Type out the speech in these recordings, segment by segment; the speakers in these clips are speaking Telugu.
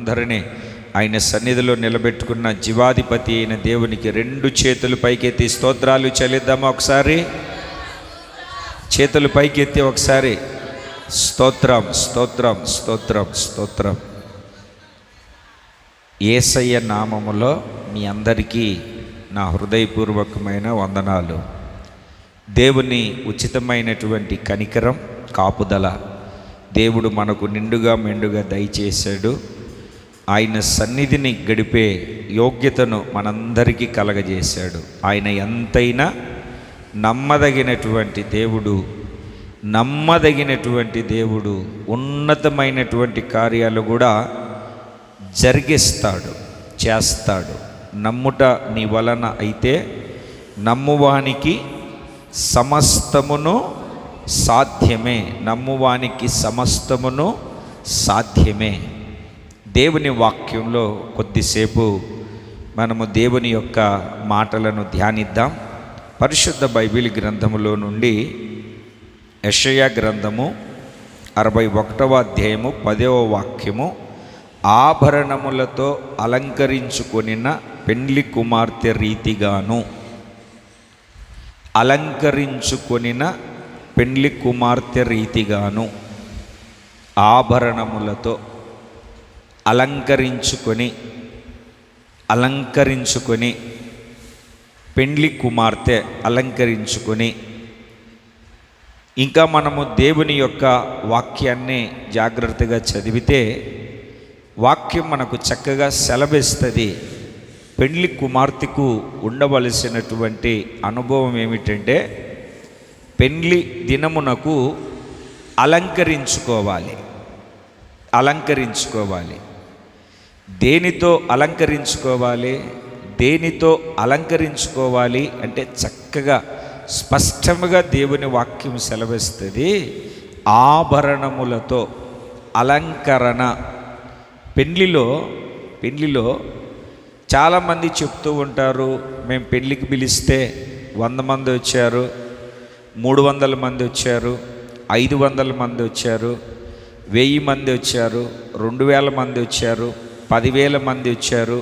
మనందరినీ ఆయన సన్నిధిలో నిలబెట్టుకున్న జీవాధిపతి అయిన దేవునికి 2 చేతులు పైకెత్తి స్తోత్రాలు చెల్లిద్దామా? ఒకసారి చేతులు పైకెత్తి ఒకసారి స్తోత్రం స్తోత్రం స్తోత్రం స్తోత్రం. యేసయ్య నామములో మీ అందరికీ నా హృదయపూర్వకమైన వందనాలు. దేవుని ఉచితమైనటువంటి కనికరం, కాపుదల దేవుడు మనకు నిండుగా మెండుగా దయచేశాడు. ఆయన సన్నిధిని గడిపే యోగ్యతను మనందరికీ కలగజేశాడు. ఆయన ఎంతైనా నమ్మదగినటువంటి దేవుడు, ఉన్నతమైనటువంటి కార్యాలు కూడా జరిగిస్తాడు, చేస్తాడు. నమ్ముట నీ వలన అయితే నమ్మువానికి సమస్తమును సాధ్యమే. నమ్మువానికి సమస్తమును సాధ్యమే. దేవుని వాక్యంలో కొద్దిసేపు మనము దేవుని యొక్క మాటలను ధ్యానిద్దాం. పరిశుద్ధ బైబిల్ గ్రంథములో నుండి యెషయా గ్రంథము 61వ అధ్యాయము 10వ వాక్యము. ఆభరణములతో అలంకరించుకొనిన పెండ్లి కుమార్తె రీతిగాను, అలంకరించుకొనిన పెండ్లి కుమార్తె రీతిగాను, ఆభరణములతో అలంకరించుకొని పెండ్లి కుమార్తె అలంకరించుకొని. ఇంకా మనము దేవుని యొక్క వాక్యాన్ని జాగ్రత్తగా చదివితే వాక్యం మనకు చక్కగా సెలవిస్తుంది. పెండ్లి కుమార్తెకు ఉండవలసినటువంటి అనుభవం ఏమిటంటే, పెండ్లి దినమునకు అలంకరించుకోవాలి. దేనితో అలంకరించుకోవాలి అంటే చక్కగా స్పష్టంగా దేవుని వాక్యం సెలవిస్తుంది. ఆభరణములతో అలంకరణ. పెండ్లిలో చాలామంది చెప్తూ ఉంటారు, మేము పెళ్ళికి పిలిస్తే 100 మంది వచ్చారు, 300 మంది వచ్చారు, 500 మంది వచ్చారు, 1000 మంది వచ్చారు, 2000 మంది వచ్చారు, 10,000 మంది వచ్చారు.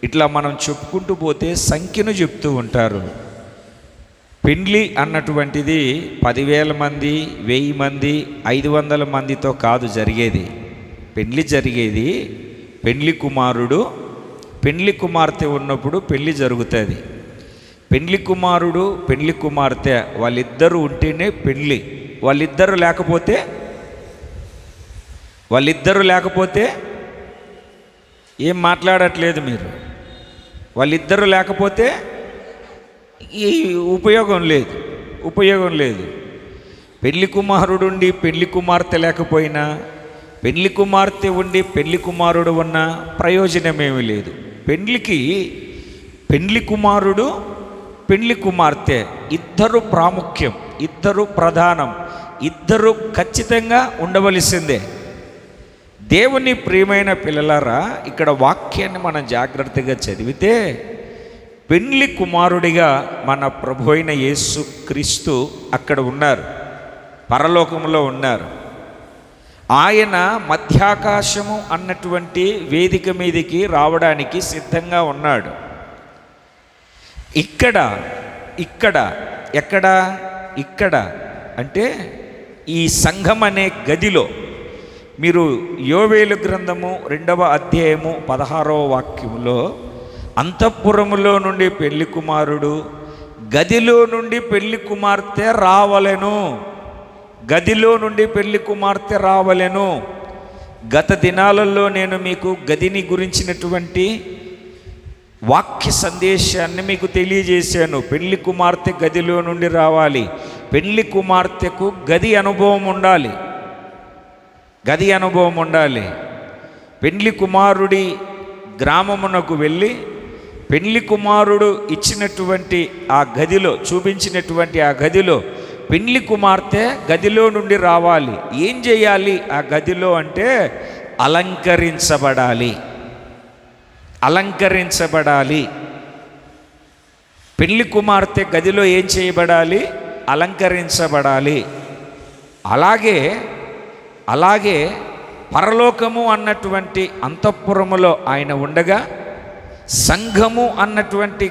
ఇట్లా మనం చెప్పుకుంటూ పోతే సంఖ్యను చెప్తూ ఉంటారు. పెండ్లి అన్నటువంటిది 10,000 మంది, 1000 మంది, 500 మందితో కాదు జరిగేది. పెండ్లి జరిగేది పెండ్లి కుమారుడు, పెండ్లి కుమార్తె ఉన్నప్పుడు పెళ్లి జరుగుతుంది. పెండ్లి కుమారుడు, పెండ్లి కుమార్తె వాళ్ళిద్దరూ ఉంటేనే పెళ్ళి. వాళ్ళిద్దరూ లేకపోతే ఏం మాట్లాడట్లేదు మీరు. వాళ్ళిద్దరూ లేకపోతే ఈ ఉపయోగం లేదు. పెళ్లి కుమారుడు ఉండి పెళ్లి కుమార్తె లేకపోయినా, పెళ్లి కుమార్తె ఉండి పెళ్లి కుమారుడు ఉన్న ప్రయోజనమేమీ లేదు. పెండ్లికి పెండ్లి కుమారుడు, పెండ్లి కుమార్తె ఇద్దరు ప్రాముఖ్యం, ఇద్దరు ప్రధానం, ఇద్దరు ఖచ్చితంగా ఉండవలసిందే. దేవుని ప్రియమైన పిల్లలారా, ఇక్కడ వాక్యాన్ని మనం జాగ్రత్తగా చదివితే పెండ్లి కుమారుడిగా మన ప్రభు అయిన యేసు క్రీస్తు అక్కడ ఉన్నారు, పరలోకంలో ఉన్నారు. ఆయన మధ్యాకాశము అన్నటువంటి వేదిక మీదకి రావడానికి సిద్ధంగా ఉన్నాడు. ఇక్కడ అంటే ఈ సంఘం అనే గదిలో. మీరు యోవేలు గ్రంథము 2వ అధ్యాయము 16వ వాక్యములో, అంతఃపురములో నుండి పెళ్లి కుమారుడు, గదిలో నుండి పెళ్లి కుమార్తె రావలెను. గత దినాలలో నేను మీకు గదిని గురించినటువంటి వాక్య సందేశాన్ని మీకు తెలియజేశాను. పెళ్లి కుమార్తె గదిలో నుండి రావాలి. పెళ్లి కుమార్తెకు గది అనుభవం ఉండాలి. పెళ్లి కుమారుడి గ్రామమునకు వెళ్ళి పెళ్లి కుమారుడు ఇచ్చినటువంటి ఆ గదిలో, చూపించినటువంటి ఆ గదిలో పెళ్లి కుమార్తె గదిలో నుండి రావాలి. ఏం చేయాలి ఆ గదిలో అంటే అలంకరించబడాలి. పెళ్లి కుమార్తె గదిలో ఏం చేయబడాలి? అలంకరించబడాలి. అలాగే పరలోకము అన్నటువంటి అంతఃపురములో ఆయన ఉండగా, సంఘము అన్నటువంటి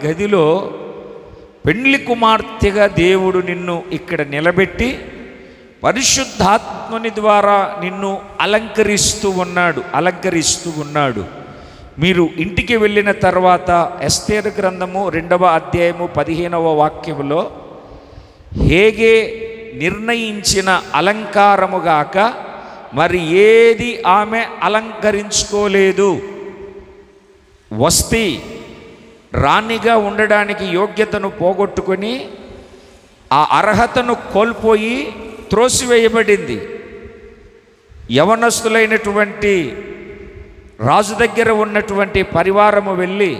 గదిలో పెండ్లి కుమార్తెగా దేవుడు నిన్ను ఇక్కడ నిలబెట్టి పరిశుద్ధాత్మని ద్వారా నిన్ను అలంకరిస్తూ ఉన్నాడు. మీరు ఇంటికి వెళ్ళిన తర్వాత ఎస్తేరు గ్రంథము 2వ అధ్యాయము 15వ వాక్యములో హేగే నిర్ణయించిన అలంకారముగాక మరి ఏది ఆమె అలంకరించుకోలేదు. వస్తీ రాణిగా ఉండడానికి యోగ్యతను పోగొట్టుకొని ఆ అర్హతను కోల్పోయి త్రోసివేయబడింది. యవనస్తులైనటువంటి రాజు దగ్గర ఉన్నటువంటి పరివారము వెళ్ళి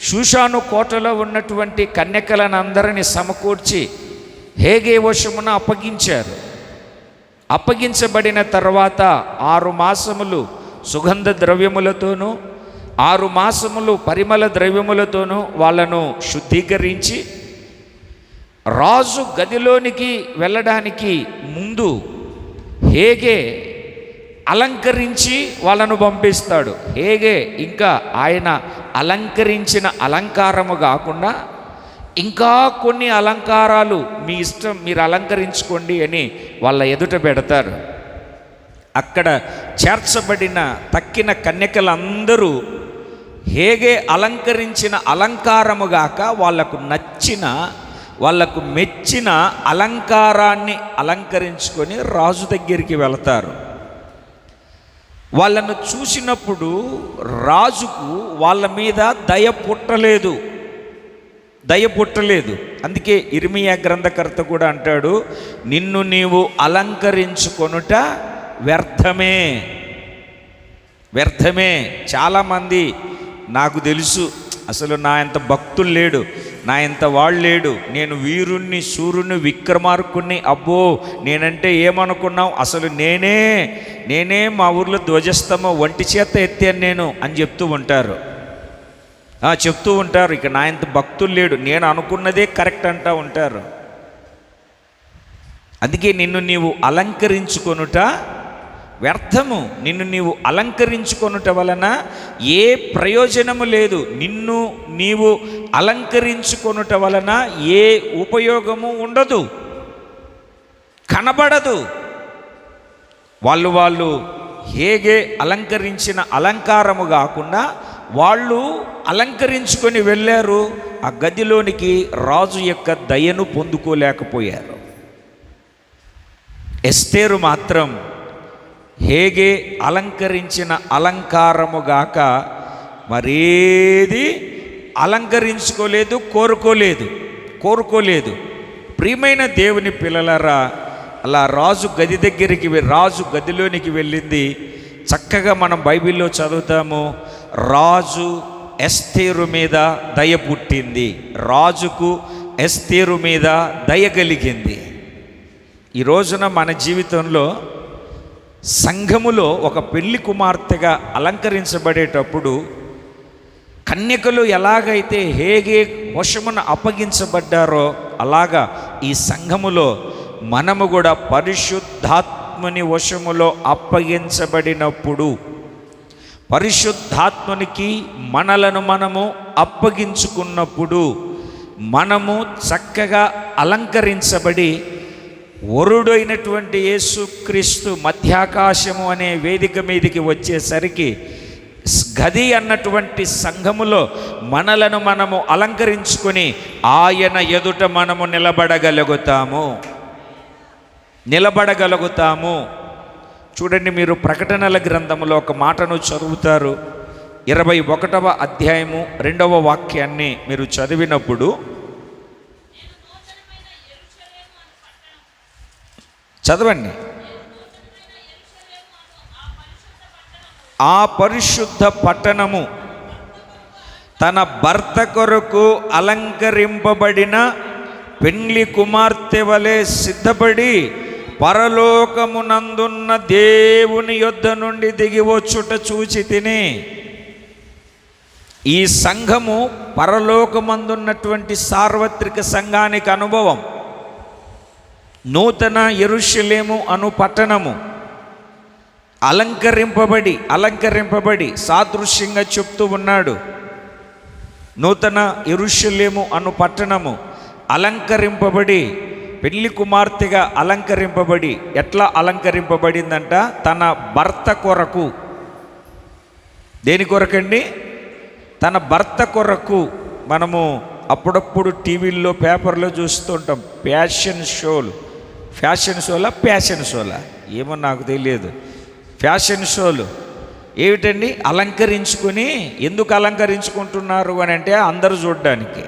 షూషాను కోటలో ఉన్నటువంటి కన్యకలను అందరినీ సమకూర్చి హేగే వశమున అప్పగించారు. అప్పగించబడిన తర్వాత 6 మాసములు సుగంధ ద్రవ్యములతోనూ 6 మాసములు పరిమళ ద్రవ్యములతోనూ వాళ్ళను శుద్ధీకరించి రాజు గదిలోనికి వెళ్ళడానికి ముందు హేగే అలంకరించి వాళ్ళను పంపిస్తాడు. హేగే ఇంకా ఆయన అలంకరించిన అలంకారము కాకుండా ఇంకా కొన్ని అలంకారాలు మీ ఇష్టం, మీరు అలంకరించుకోండి అని వాళ్ళ ఎదుట పెడతారు. అక్కడ చేర్చబడిన తక్కిన కన్యకలందరూ హేగే అలంకరించిన అలంకారముగాక వాళ్ళకు మెచ్చిన అలంకారాన్ని అలంకరించుకొని రాజు దగ్గరికి వెళతారు. వాళ్ళను చూసినప్పుడు రాజుకు వాళ్ళ మీద దయ పుట్టలేదు. అందుకే ఇర్మియా గ్రంథకర్త కూడా అంటాడు, నిన్ను నీవు అలంకరించుకొనుట వ్యర్థమే. చాలామంది నాకు తెలుసు, అసలు నా ఎంత భక్తులు లేడు, నా ఎంత వాళ్ళు లేడు, నేను వీరుణ్ణి శూరుణ్ణి విక్రమార్కుణ్ణి, అబ్బో నేనంటే ఏమనుకున్నావు, అసలు నేనే మా ఊర్లో ధ్వజస్తంభం ఒంటి చేత ఎత్తాను నేను అని చెప్తూ ఉంటారు. ఇక నా ఎంత భక్తులు లేడు, నేను అనుకున్నదే కరెక్ట్ అంటూ ఉంటారు. అందుకే నిన్ను నీవు అలంకరించుకొనుట వ్యర్థము. నిన్ను నీవు అలంకరించుకొనుట వలన ఏ ప్రయోజనము లేదు. నిన్ను నీవు అలంకరించుకొనుట వలన ఏ ఉపయోగము ఉండదు, కనబడదు. వాళ్ళు హేగే అలంకరించిన అలంకారము కాకుండా వాళ్ళు అలంకరించుకొని వెళ్ళారు. ఆ గదిలోనికి రాజు యొక్క దయను పొందుకోలేకపోయారు. ఎస్తేరు మాత్రం హేగే అలంకరించిన అలంకారముగాక మరేది అలంకరించుకోలేదు, కోరుకోలేదు. ప్రియమైన దేవుని పిల్లలారా, అలా రాజు గదిలోనికి వెళ్ళింది. చక్కగా మనం బైబిల్లో చదువుతాము, రాజు ఎస్తేరు మీద దయ పుట్టింది, రాజుకు ఎస్తేరు మీద దయ కలిగింది. ఈ రోజున మన జీవితంలో సంఘములో ఒక పెళ్లి కుమార్తెగా అలంకరించబడేటప్పుడు కన్యకలు ఎలాగైతే హేగే వశమున అప్పగించబడ్డారో అలాగా ఈ సంఘములో మనము కూడా పరిశుద్ధాత్మని వశములో అప్పగించబడినప్పుడు, పరిశుద్ధాత్మనికి మనలను మనము అప్పగించుకున్నప్పుడు మనము చక్కగా అలంకరించబడి వరుడైనటువంటి యేసుక్రీస్తు మధ్యాకాశము అనే వేదిక మీదికి వచ్చేసరికి గది అన్నటువంటి సంఘములో మనలను మనము అలంకరించుకొని ఆయన ఎదుట మనము నిలబడగలుగుతాము. చూడండి, మీరు ప్రకటనల గ్రంథంలో ఒక మాటను చదువుతారు. 21వ అధ్యాయము 2వ వాక్యాన్ని మీరు చదివినప్పుడు చదవండి. ఆ పరిశుద్ధ పట్టణము తన భర్త కొరకు అలంకరింపబడిన పెండ్లి కుమార్తె వలె సిద్ధపడి పరలోకమునందున్న దేవుని యొద్ద నుండి దిగి వచ్చుట చూచి తిని. ఈ సంఘము పరలోకమందున్నటువంటి సార్వత్రిక సంఘానికి అనుభవం. నూతన యెరూషలేము అను పట్టణము అలంకరింపబడి సాదృశ్యంగా చెప్తూ ఉన్నాడు. నూతన యెరూషలేము అను పట్టణము అలంకరింపబడి, పెళ్లి కుమార్తెగా అలంకరింపబడి, ఎట్లా అలంకరింపబడిందంట? తన భర్త కొరకు. దేని కొరకండి? తన భర్త కొరకు. మనము అప్పుడప్పుడు టీవీల్లో పేపర్లో చూస్తుంటాం ఫ్యాషన్ షోలా ఏమో నాకు తెలియదు. ఫ్యాషన్ షోలు ఏమిటండి? అలంకరించుకుని. ఎందుకు అలంకరించుకుంటున్నారు అని అంటే అందరూ చూడడానికి.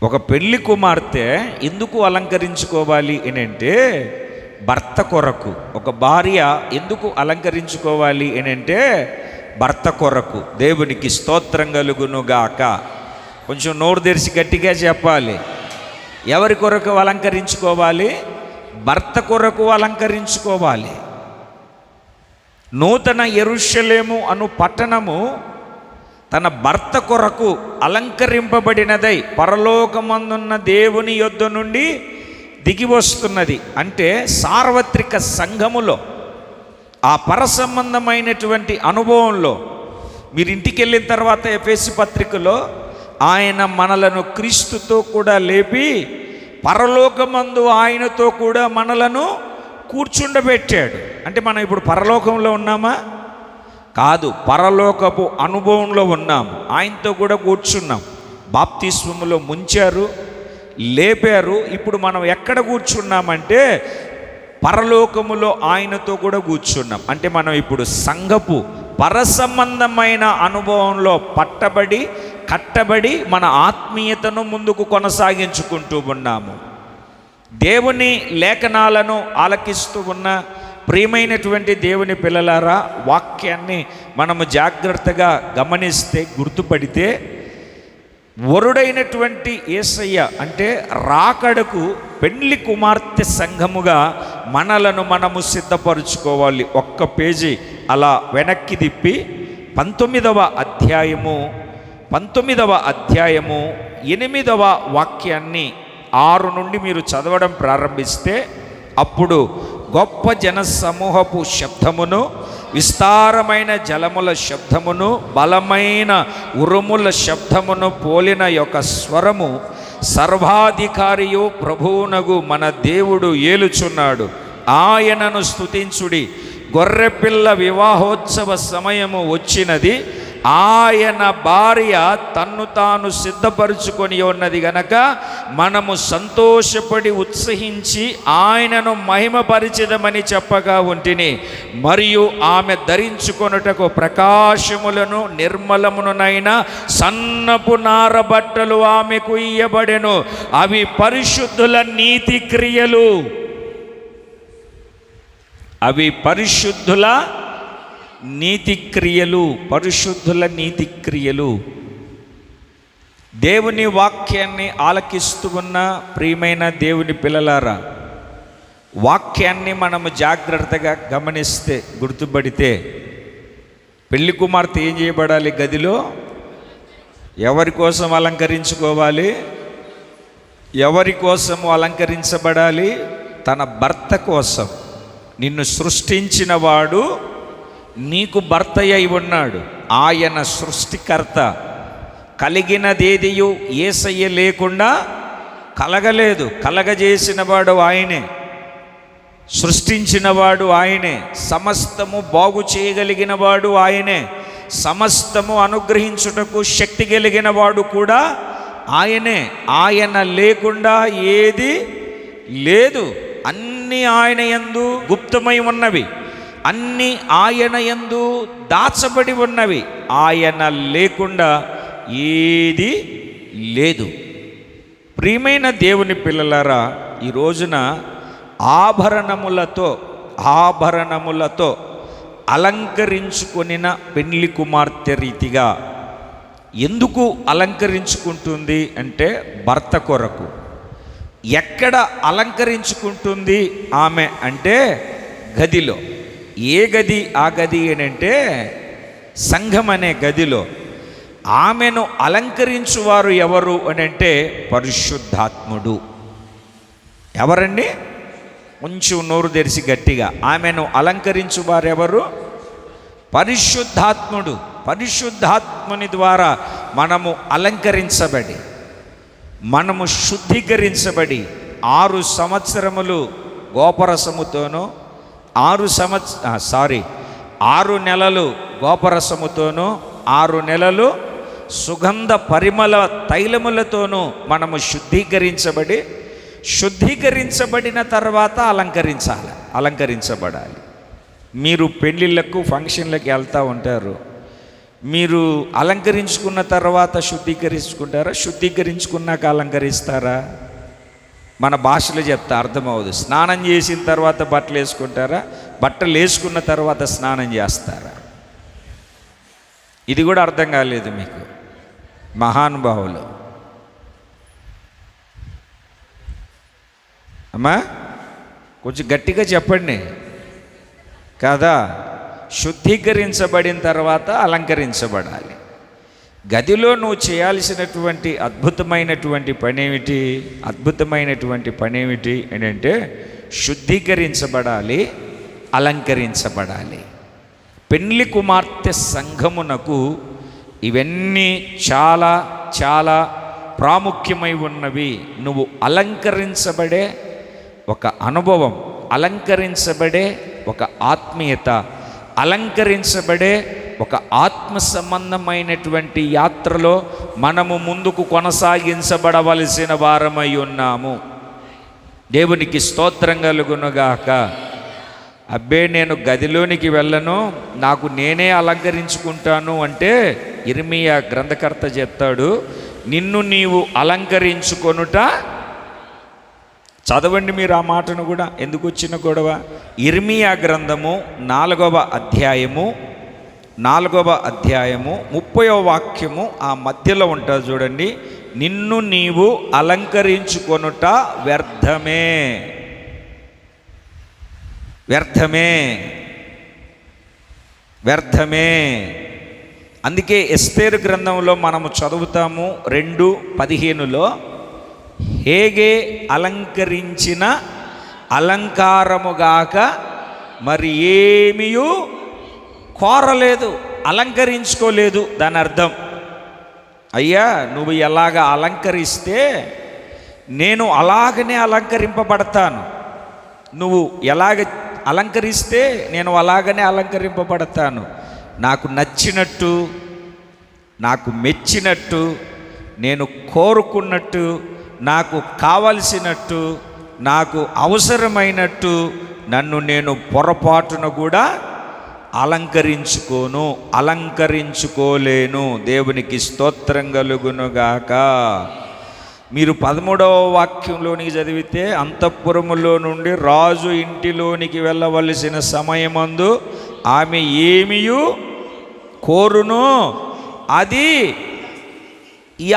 ఒక పెళ్లి కుమార్తె ఎందుకు అలంకరించుకోవాలి అని అంటే భర్త కొరకు. ఒక భార్య ఎందుకు అలంకరించుకోవాలి అని అంటే భర్త కొరకు. దేవునికి స్తోత్రం కలుగునుగాక. కొంచెం నోరు తెరిచి గట్టిగా చెప్పాలి. ఎవరి కొరకు అలంకరించుకోవాలి? భర్త కొరకు అలంకరించుకోవాలి. నూతన యెరూషలేము అను పట్టణము తన భర్త కొరకు అలంకరింపబడినదై పరలోకమందున్న దేవుని యొద్ద నుండి దిగి వస్తున్నది. అంటే సార్వత్రిక సంఘములో ఆ పరసంబంధమైనటువంటి అనుభవంలో మీరు ఇంటికి వెళ్ళిన తర్వాత ఎఫెసీ పత్రికలో ఆయన మనలను క్రీస్తుతో కూడా లేపి పరలోకమందు ఆయనతో కూడా మనలను కూర్చుండబెట్టాడు. అంటే మనం ఇప్పుడు పరలోకంలో ఉన్నామా? కాదు, పరలోకపు అనుభవంలో ఉన్నాము. ఆయనతో కూడా కూర్చున్నాం. బాప్తిస్మములో ముంచారు, లేపారు. ఇప్పుడు మనం ఎక్కడ కూర్చున్నామంటే పరలోకములో ఆయనతో కూడా కూర్చున్నాం. అంటే మనం ఇప్పుడు సంఘపు పరసంబంధమైన అనుభవంలో కట్టబడి మన ఆత్మీయతను ముందుకు కొనసాగించుకుంటూ ఉన్నాము. దేవుని లేఖనాలను ఆలకిస్తూ ఉన్న ప్రియమైనటువంటి దేవుని పిల్లలారా, వాక్యాన్ని మనము జాగ్రత్తగా గమనిస్తే, గుర్తుపడితే, వరుడైనటువంటి యేసయ్య అంటే రాకడకు పెండ్లి కుమార్తె సంఘముగా మనలను మనము సిద్ధపరుచుకోవాలి. ఒక్క పేజీ అలా వెనక్కి తిప్పి 19వ అధ్యాయము 8వ వాక్యాన్ని 6 నుండి మీరు చదవడం ప్రారంభిస్తే, అప్పుడు గొప్ప జన సమూహపు శబ్దమును, విస్తారమైన జలముల శబ్దమును, బలమైన ఉరుముల శబ్దమును పోలిన యొక్క స్వరము, సర్వాధికారియు ప్రభువునగు మన దేవుడు ఏలుచున్నాడు, ఆయనను స్తుతించుడి, గొర్రెపిల్ల వివాహోత్సవ సమయము వచ్చినది, ఆయన భార్య తన్ను తాను సిద్ధపరుచుకొని ఉన్నది గనక మనము సంతోషపడి ఉత్సహించి ఆయనను మహిమపరిచెదమని చెప్పగా ఉంటిని. మరియు ఆమె ధరించుకొనుటకు ప్రకాశములను నిర్మలమునైన సన్నపు నారబట్టలు ఆమెకు ఇయ్యబడెను. అవి పరిశుద్ధుల నీతి క్రియలు. పరిశుద్ధుల నీతి క్రియలు. దేవుని వాక్యాన్ని ఆలకిస్తూ ఉన్న ప్రియమైన దేవుని పిల్లలారా, వాక్యాన్ని మనము జాగ్రత్తగా గమనిస్తే, గుర్తుపడితే, పెళ్లి కుమార్తె ఏం చేయబడాలి? గదిలో ఎవరి కోసం అలంకరించుకోవాలి? ఎవరి కోసము అలంకరించబడాలి? తన భర్త కోసం. నిన్ను సృష్టించిన వాడు నీకు భర్త అయి ఉన్నాడు. ఆయన సృష్టికర్త. కలిగినదేదియు యేసయ్య లేకుండా కలగలేదు. కలగజేసిన వాడు ఆయనే, సృష్టించిన వాడు ఆయనే, సమస్తము బాగు చేయగలిగిన వాడు ఆయనే, సమస్తము అనుగ్రహించుటకు శక్తి కలిగిన వాడు కూడా ఆయనే. ఆయన లేకుండా ఏది లేదు. అన్నీ ఆయన యందు గుప్తమై ఉన్నవి, అన్నీ ఆయన యందు దాచబడి ఉన్నవి. ఆయన లేకుండా ఏది లేదు. ప్రియమైన దేవుని పిల్లలారా, ఈ రోజున ఆభరణములతో అలంకరించుకొనిన పెండ్లి కుమార్తె రీతిగా ఎందుకు అలంకరించుకుంటుంది అంటే భర్త కొరకు. ఎక్కడ అలంకరించుకుంటుంది ఆమె అంటే గదిలో. ఏ గది? ఆ గది ఏంటంటే సంఘం అనే గదిలో. ఆమెను అలంకరించువారు ఎవరు అని అంటే పరిశుద్ధాత్ముడు. ఎవరండి? కొంచెం నోరు తెరిచి గట్టిగా. ఆమెను అలంకరించు వారెవరు? పరిశుద్ధాత్ముడు. పరిశుద్ధాత్ముని ద్వారా మనము అలంకరించబడి, మనము శుద్ధీకరించబడి 6 సంవత్సరములు గోపరసముతోనూ 6 నెలలు గోపరసముతోనూ 6 నెలలు సుగంధ పరిమళ తైలములతోనూ మనము శుద్ధీకరించబడిన తర్వాత అలంకరించబడాలి. మీరు పెళ్ళిళ్ళకు ఫంక్షన్లకు వెళ్తూ ఉంటారు. మీరు అలంకరించుకున్న తర్వాత శుద్ధీకరించుకుంటారా? శుద్ధీకరించుకున్నాక అలంకరిస్తారా? మన భాషలో చెప్తా అర్థమవుదు. స్నానం చేసిన తర్వాత బట్టలు వేసుకుంటారా? బట్టలు వేసుకున్న తర్వాత స్నానం చేస్తారా? ఇది కూడా అర్థం కాలేదు మీకు మహానుభావులు. అమ్మా కొంచెం గట్టిగా చెప్పండి కదా. శుద్ధీకరించబడిన తర్వాత అలంకరించబడాలి. గదిలో నువ్వు చేయాల్సినటువంటి అద్భుతమైనటువంటి పని ఏమిటి ఏంటంటే శుద్ధీకరించబడాలి, అలంకరించబడాలి. పెండ్లి కుమార్తె సంఘమునకు ఇవన్నీ చాలా చాలా ప్రాముఖ్యమై ఉన్నవి. నువ్వు అలంకరించబడే ఒక అనుభవం, అలంకరించబడే ఒక ఆత్మీయత, అలంకరించబడే ఒక ఆత్మ సంబంధమైనటువంటి యాత్రలో మనము ముందుకు కొనసాగించబడవలసిన వారమై ఉన్నాము. దేవునికి స్తోత్రం కలుగునుగాక. అబ్బే నేను గదిలోనికి వెళ్ళను, నాకు నేనే అలంకరించుకుంటాను అంటే ఇర్మీయా గ్రంథకర్త చెప్తాడు, నిన్ను నీవు అలంకరించుకొనుట. చదవండి మీరు ఆ మాటను కూడా. ఎందుకు వచ్చిన గొడవ? ఇర్మీయా గ్రంథము 4వ అధ్యాయము 30వ వాక్యము ఆ మధ్యలో ఉంటుంది చూడండి. నిన్ను నీవు అలంకరించుకొనుట వ్యర్థమే. అందుకే ఎస్తేరు గ్రంథంలో మనము చదువుతాము 2:15లో, హేగే అలంకరించిన అలంకారముగాక మరి ఏమీయూ కోరలేదు, అలంకరించుకోలేదు. దాని అర్థం, అయ్యా నువ్వు ఎలాగ అలంకరిస్తే నేను అలాగనే అలంకరింపబడతాను, నువ్వు ఎలాగ అలంకరిస్తే నేను అలాగనే అలంకరింపబడతాను. నాకు నచ్చినట్టు, నాకు మెచ్చినట్టు, నేను కోరుకున్నట్టు, నాకు కావలసినట్టు, నాకు అవసరమైనట్టు నన్ను నేను పొరపాటున కూడా అలంకరించుకోలేను. దేవునికి స్తోత్రం కలుగునుగాక. మీరు 13వ వాక్యంలోనికి చదివితే, అంతఃపురములో నుండి రాజు ఇంటిలోనికి వెళ్ళవలసిన సమయమందు ఆమె ఏమియు కోరును, అది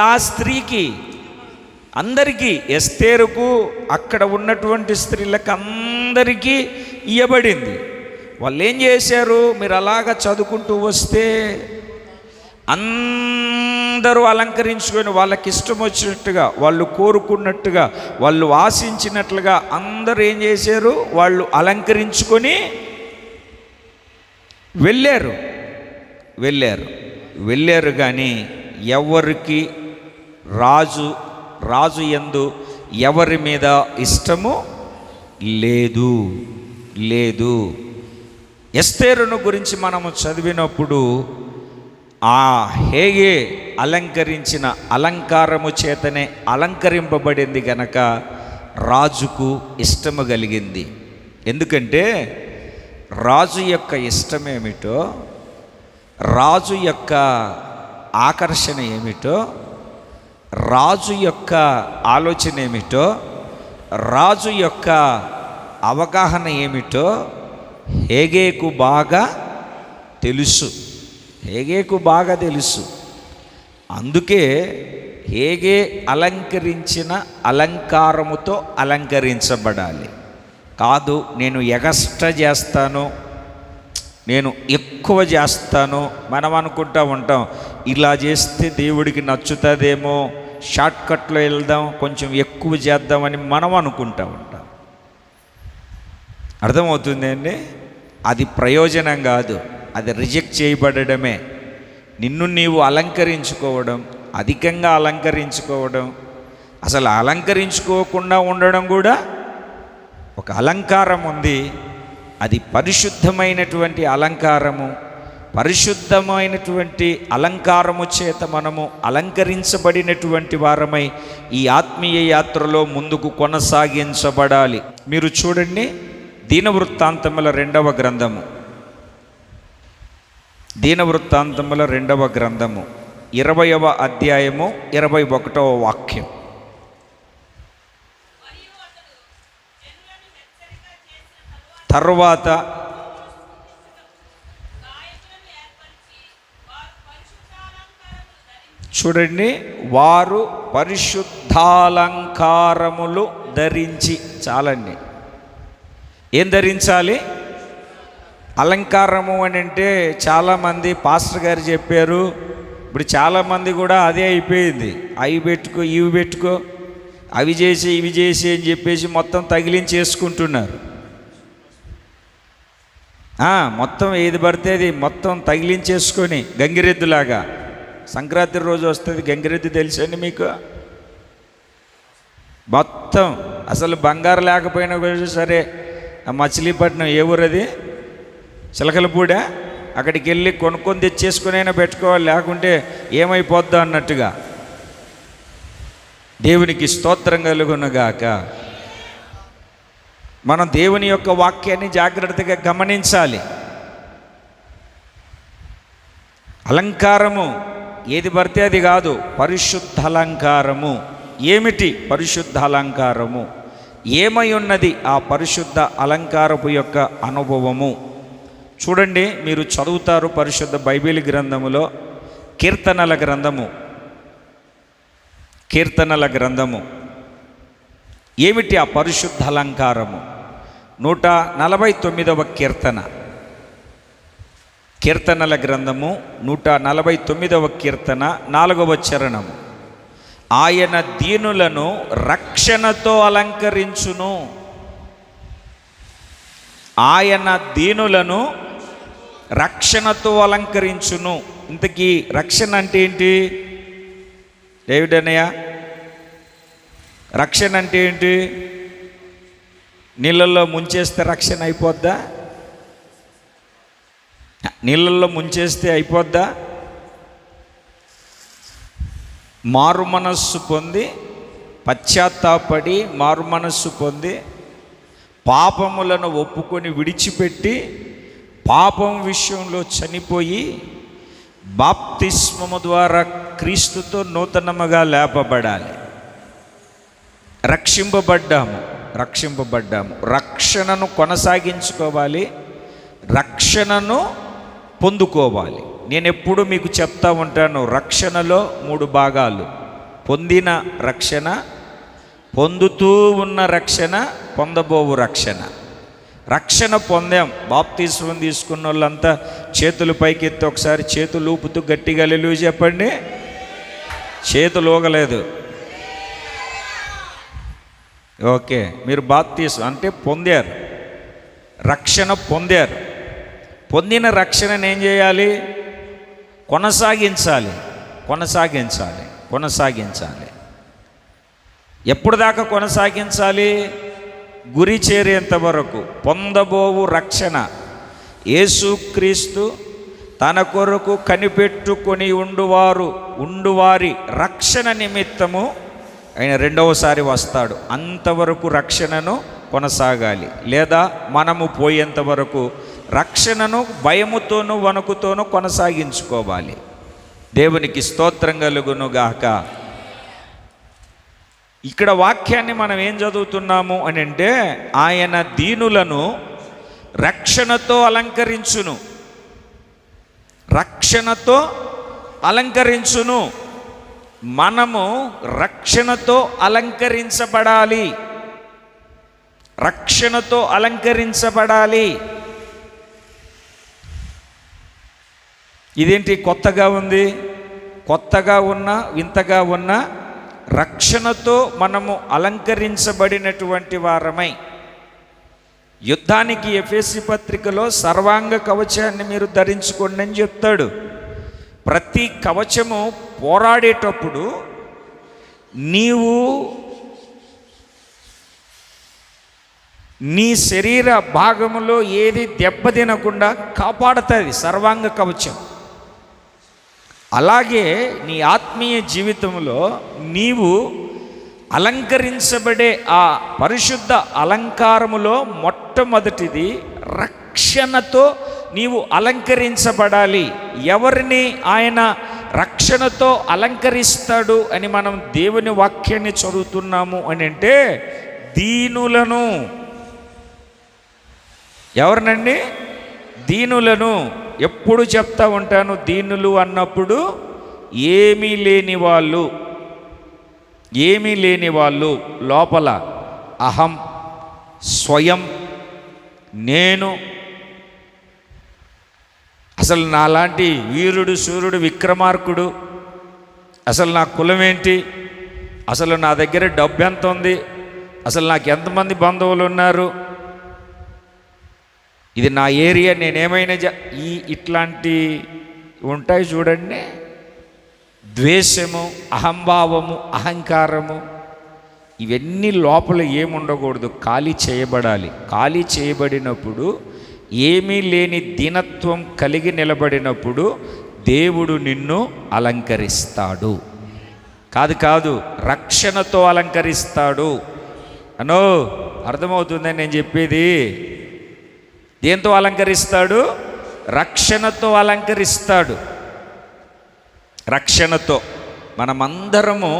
ఆ స్త్రీకి అందరికీ, ఎస్తేరుకు అక్కడ ఉన్నటువంటి స్త్రీలకు అందరికీ ఇయ్యబడింది. వాళ్ళు ఏం చేశారు? మీరు అలాగా చదువుకుంటూ వస్తే అందరూ అలంకరించుకొని వాళ్ళకి ఇష్టం వచ్చినట్టుగా, వాళ్ళు కోరుకున్నట్టుగా, వాళ్ళు ఆశించినట్లుగా అందరూ ఏం చేశారు? వాళ్ళు అలంకరించుకొని వెళ్ళారు. కానీ ఎవరికి రాజు యందు ఎవరి మీద ఇష్టము లేదు. ఎస్తేరును గురించి మనము చదివినప్పుడు ఆ హేగే అలంకరించిన అలంకారము చేతనే అలంకరింపబడింది గనక రాజుకు ఇష్టము కలిగింది. ఎందుకంటే రాజు యొక్క ఇష్టమేమిటో, రాజు యొక్క ఆకర్షణ ఏమిటో, రాజు యొక్క ఆలోచన ఏమిటో, రాజు యొక్క అవగాహన ఏమిటో హేగేకు బాగా తెలుసు. అందుకే హేగే అలంకరించిన అలంకారముతో అలంకరించబడాలి. కాదు నేను ఎగస్ట్రా చేస్తాను, నేను ఎక్కువ చేస్తాను. మనం అనుకుంటూ ఉంటాం, ఇలా చేస్తే దేవుడికి నచ్చుతుందేమో, షార్ట్కట్లో వెళ్దాం, కొంచెం ఎక్కువ చేద్దామని మనం అనుకుంటూ ఉంటాం. అర్థమవుతుందండి? అది ప్రయోజనం కాదు, అది రిజెక్ట్ చేయబడమే. నిన్ను నీవు అలంకరించుకోవడం, అధికంగా అలంకరించుకోవడం, అసలు అలంకరించుకోకుండా ఉండడం కూడా ఒక అలంకారం ఉంది. అది పరిశుద్ధమైనటువంటి అలంకారము. పరిశుద్ధమైనటువంటి అలంకారము చేత మనము అలంకరించబడినటువంటి వారమై ఈ ఆత్మీయ యాత్రలో ముందుకు కొనసాగించబడాలి. మీరు చూడండి, దీనవృత్తాంతముల 2వ గ్రంథము, దీనవృత్తాంతముల 2వ గ్రంథము 20వ అధ్యాయము 21వ వాక్యం. తరువాత చూడండి, వారు పరిశుద్ధాలంకారములు ధరించి. చాలండి. ఏం ధరించాలి? అలంకారము అని అంటే చాలామంది పాస్టర్ గారు చెప్పారు. ఇప్పుడు చాలామంది కూడా అదే అయిపోయింది. అవి పెట్టుకో, ఇవి పెట్టుకో, అవి చేసి ఇవి చేసి అని చెప్పేసి మొత్తం తగిలించేసుకుంటున్నారు. మొత్తం ఏది పడితే అది మొత్తం తగిలించేసుకొని గంగిరెద్దులాగా. సంక్రాంతి రోజు వస్తుంది గంగిరెద్దు, తెలుసండి మీకు? మొత్తం అసలు బంగారు లేకపోయినా కూడా సరే, మచిలీపట్నం ఏ ఊరు అది? చిలకలపూడా? అక్కడికి వెళ్ళి కొనుక్కొని తెచ్చేసుకునైనా పెట్టుకోవాలి, లేకుంటే ఏమైపోద్దా అన్నట్టుగా. దేవునికి స్తోత్రం కలుగునుగాక. మనం దేవుని యొక్క వాక్యాన్ని జాగ్రత్తగా గమనించాలి. అలంకారము ఏది పడితే అది కాదు, పరిశుద్ధ అలంకారము. ఏమిటి పరిశుద్ధ అలంకారము? ఏమై ఉన్నది ఆ పరిశుద్ధ అలంకారపు యొక్క అనుభవము? చూడండి, మీరు చదువుతారు పరిశుద్ధ బైబిల్ గ్రంథములో కీర్తనల గ్రంథము, కీర్తనల గ్రంథము. ఏమిటి ఆ పరిశుద్ధ అలంకారము? 149వ కీర్తన, కీర్తనల గ్రంథము 149వ కీర్తన 4వ చరణము. ఆయన దీనులను రక్షణతో అలంకరించును. ఆయన దీనులను రక్షణతో అలంకరించును. ఇంతకీ రక్షణ అంటే ఏంటి డేవిడ్ అన్నయ్య? రక్షణ అంటే ఏంటి? నీళ్ళల్లో ముంచేస్తే రక్షణ అయిపోద్దా? నీళ్ళల్లో ముంచేస్తే అయిపోద్దా? మారు మనస్సు పొంది, పశ్చాత్తాపడి మారు మనస్సు పొంది, పాపములను ఒప్పుకొని విడిచిపెట్టి, పాపం విషయంలో చనిపోయి, బాప్తిస్మము ద్వారా క్రీస్తుతో నూతనముగా లేపబడాలి. రక్షింపబడ్డాము. రక్షణను కొనసాగించుకోవాలి, రక్షణను పొందుకోవాలి. నేను ఎప్పుడు మీకు చెప్తా ఉంటాను, రక్షణలో 3 భాగాలు: పొందిన రక్షణ, పొందుతూ ఉన్న రక్షణ, పొందబోవు రక్షణ. రక్షణ పొందాం. బాప్తిస్మం తీసుకున్న వాళ్ళంతా చేతులు పైకెత్తి ఒకసారి చేతులు ఊపుతూ గట్టిగా హల్లెలూయా చెప్పండి. చేతులు ఊగలేదు. ఓకే, మీరు బాప్తిస్మం అంటే పొందారు, రక్షణ పొందారు. పొందిన రక్షణను ఏం చేయాలి? కొనసాగించాలి. ఎప్పుడు దాకా కొనసాగించాలి? గురి చేరేంత వరకు. పొందబోవు రక్షణ, యేసుక్రీస్తు తన కొరకు కనిపెట్టుకొని ఉండువారి రక్షణ నిమిత్తము ఆయన 2వసారి వస్తాడు. అంతవరకు రక్షణను కొనసాగాలి. లేదా మనము పోయేంత వరకు రక్షణను భయముతోనూ వణుకుతోనూ కొనసాగించుకోవాలి. దేవునికి స్తోత్రం కలుగునుగాక. ఇక్కడ వాక్యాన్ని మనం ఏం చదువుతున్నాము అని అంటే, ఆయన దీనులను రక్షణతో అలంకరించును. రక్షణతో అలంకరించును. మనము రక్షణతో అలంకరించబడాలి. రక్షణతో అలంకరించబడాలి. ఇదేంటి కొత్తగా ఉంది? కొత్తగా ఉన్న, వింతగా ఉన్న రక్షణతో మనము అలంకరించబడినటువంటి వారమై యుద్ధానికి ఎఫెసీ పత్రికలో సర్వాంగ కవచాన్ని మీరు ధరించుకోండి అని చెప్తాడు. ప్రతి కవచము పోరాడేటప్పుడు నీవు నీ శరీర భాగములో ఏది దెబ్బతినకుండా కాపాడుతుంది సర్వాంగ కవచం. అలాగే నీ ఆత్మీయ జీవితంలో నీవు అలంకరించబడే ఆ పరిశుద్ధ అలంకారములో మొట్టమొదటిది రక్షణతో నీవు అలంకరించబడాలి. ఎవరిని ఆయన రక్షణతో అలంకరిస్తాడు అని మనం దేవుని వాక్యాన్ని చదువుతున్నాము అని అంటే దీనులను. ఎవరినండి? దీనులను. ఎప్పుడు చెప్తా ఉంటాను, దీనులు అన్నప్పుడు ఏమీ లేని వాళ్ళు, ఏమీ లేని వాళ్ళు, లోపల అహం, స్వయం, నేను, అసలు నాలాంటి వీరుడు శూరుడు విక్రమార్కుడు, అసలు నా కులం ఏంటి, అసలు నా దగ్గర డబ్బు ఎంత ఉంది, అసలు నాకు ఎంతమంది బంధువులు ఉన్నారు, ఇది నా ఏరియా, నేనేమైనా ఇట్లాంటి ఉంటాయి చూడండి. ద్వేషము, అహంభావము, అహంకారము, ఇవన్నీ లోపల ఏముండకూడదు, ఖాళీ చేయబడాలి. ఖాళీ చేయబడినప్పుడు ఏమీ లేని దీనత్వం కలిగి నిలబడినప్పుడు దేవుడు నిన్ను అలంకరిస్తాడు. కాదు రక్షణతో అలంకరిస్తాడు. అనో అర్థమవుతుందని నేను చెప్పేది. దేంతో అలంకరిస్తాడు? రక్షణతో అలంకరిస్తాడు. రక్షణతో. మనమందరము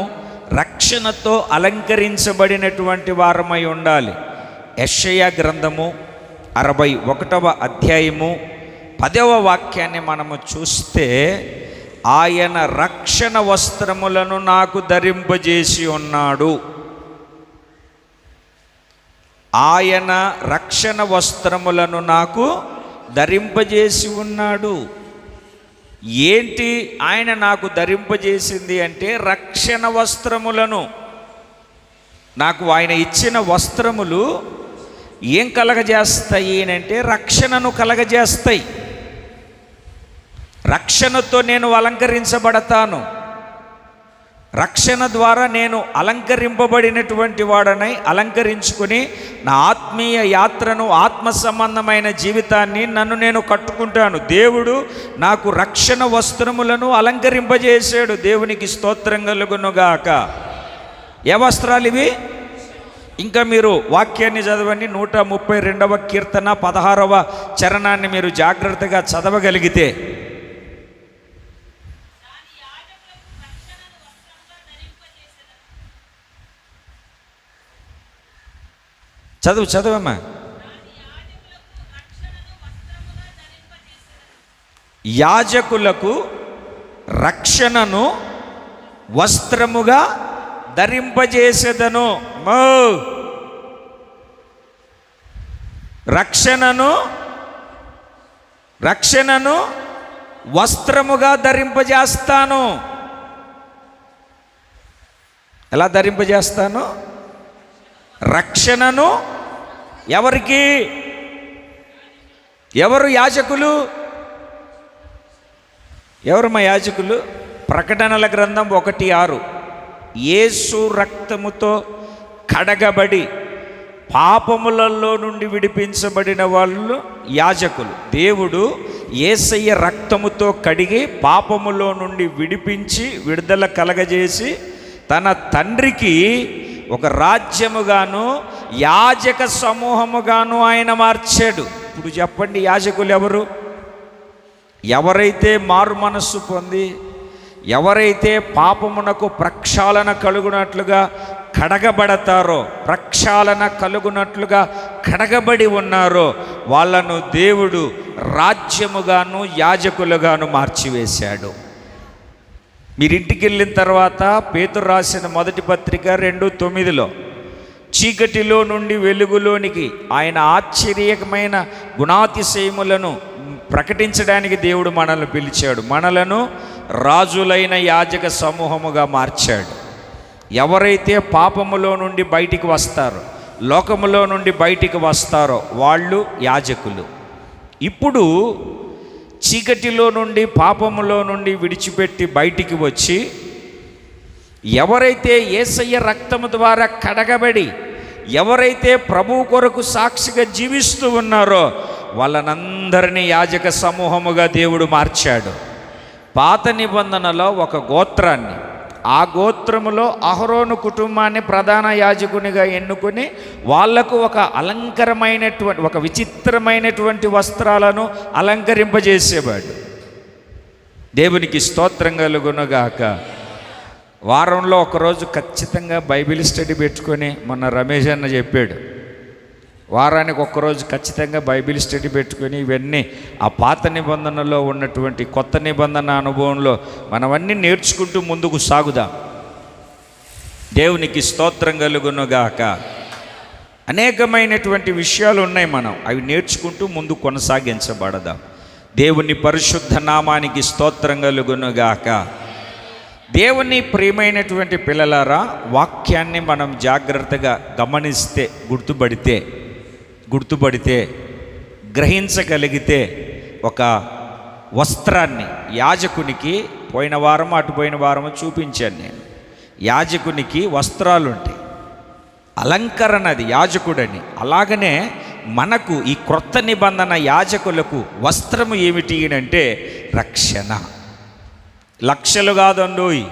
రక్షణతో అలంకరించబడినటువంటి వారమై ఉండాలి. యెషయా గ్రంథము 61వ అధ్యాయము 10వ వాక్యాన్ని మనము చూస్తే, ఆయన రక్షణ వస్త్రములను నాకు ధరింపజేసి ఉన్నాడు. ఆయన రక్షణ వస్త్రములను నాకు ధరింపజేసి ఉన్నాడు. ఏంటి ఆయన నాకు ధరింపజేసింది అంటే, రక్షణ వస్త్రములను. నాకు ఆయన ఇచ్చిన వస్త్రములు ఏం కలగజేస్తాయి అంటే రక్షణను కలగజేస్తాయి. రక్షణతో నేను అలంకరించబడతాను. రక్షణ ద్వారా నేను అలంకరింపబడినటువంటి వాడనై అలంకరించుకుని నా ఆత్మీయ యాత్రను, ఆత్మ సంబంధమైన జీవితాన్ని నన్ను నేను కట్టుకుంటాను. దేవుడు నాకు రక్షణ వస్త్రములను అలంకరింపజేశాడు. దేవునికి స్తోత్రం కలుగునుగాక. ఏ వస్త్రాలు ఇవి? ఇంకా మీరు వాక్యాన్ని చదవండి. 132వ కీర్తన 16వ చరణాన్ని మీరు జాగ్రత్తగా చదవగలిగితే, చదువమ్మా. యాజకులకు రక్షణను వస్త్రముగా ధరింపజేసేదను. రక్షణను వస్త్రముగా ధరింపజేస్తాను. ఎలా ధరింపజేస్తాను? రక్షణను ఎవరికి? ఎవరు యాజకులు? ఎవరు మా యాజకులు? ప్రకటనల గ్రంథం 1:6, యేసు రక్తముతో కడగబడి పాపములలో నుండి విడిపించబడిన వాళ్ళు యాజకులు. దేవుడు యేసయ్య రక్తముతో కడిగి పాపములో నుండి విడిపించి విడుదల కలగజేసి తన తండ్రికి ఒక రాజ్యముగాను యాజక సమూహముగాను ఆయన మార్చాడు. ఇప్పుడు చెప్పండి, యాజకులు ఎవరు? ఎవరైతే మారు మనస్సు పొంది, ఎవరైతే పాపమునకు ప్రక్షాళన కలుగునట్లుగా కడగబడతారో, ప్రక్షాళన కలుగునట్లుగా కడగబడి ఉన్నారో వాళ్ళను దేవుడు రాజ్యముగాను యాజకులుగాను మార్చివేశాడు. మీరింటికి వెళ్ళిన తర్వాత పేతురు రాసిన మొదటి పత్రిక 2:9 చీకటిలో నుండి వెలుగులోనికి ఆయన ఆశ్చర్యకమైన గుణాతిశయములను ప్రకటించడానికి దేవుడు మనల్ని పిలిచాడు. మనలను రాజులైన యాజక సమూహముగా మార్చాడు. ఎవరైతే పాపములో నుండి బయటికి వస్తారో, లోకములో నుండి బయటికి వస్తారో వాళ్ళు యాజకులు. ఇప్పుడు చీకటిలో నుండి, పాపములో నుండి విడిచిపెట్టి బయటికి వచ్చి ఎవరైతే యేసయ్య రక్తము ద్వారా కడగబడి ఎవరైతే ప్రభువు కొరకు సాక్షిగా జీవిస్తూ ఉన్నారో వాళ్ళనందరినీ యాజక సమూహముగా దేవుడు మార్చాడు. పాత నిబంధనలో ఒక గోత్రాన్ని, ఆ గోత్రములో అహరోను కుటుంబాన్ని ప్రధాన యాజకునిగా ఎన్నుకొని వాళ్లకు ఒక అలంకరమైనటువంటి, ఒక విచిత్రమైనటువంటి వస్త్రాలను అలంకరింపజేసేవాడు. దేవునికి స్తోత్రం కలుగునుగాక. వారంలో ఒకరోజు ఖచ్చితంగా బైబిల్ స్టడీ పెట్టుకొని, మొన్న రమేష్ అన్న చెప్పాడు, వారానికి ఒక్కరోజు ఖచ్చితంగా బైబిల్ స్టడీ పెట్టుకొని ఇవన్నీ ఆ పాత నిబంధనలో ఉన్నటువంటి కొత్త నిబంధన అనుభవంలో మనవన్నీ నేర్చుకుంటూ ముందుకు సాగుదాం. దేవునికి స్తోత్రం కలుగునుగాక. అనేకమైనటువంటి విషయాలు ఉన్నాయి, మనం అవి నేర్చుకుంటూ ముందు కొనసాగించబడదాం. దేవుని పరిశుద్ధ నామానికి స్తోత్రం కలుగునుగాక. దేవుని ప్రియమైనటువంటి పిల్లలారా, వాక్యాన్ని మనం జాగ్రత్తగా గమనిస్తే, గుర్తుపడితే గ్రహించగలిగితే ఒక వస్త్రాన్ని యాజకునికి పోయిన వారము చూపించాను నేను. యాజకునికి వస్త్రాలు ఉంటాయి, అలంకరణ, అది యాజకుడని. అలాగనే మనకు ఈ క్రొత్త నిబంధన యాజకులకు వస్త్రము ఏమిటి అంటే రక్షణ. లక్షలు కాదండోయ్.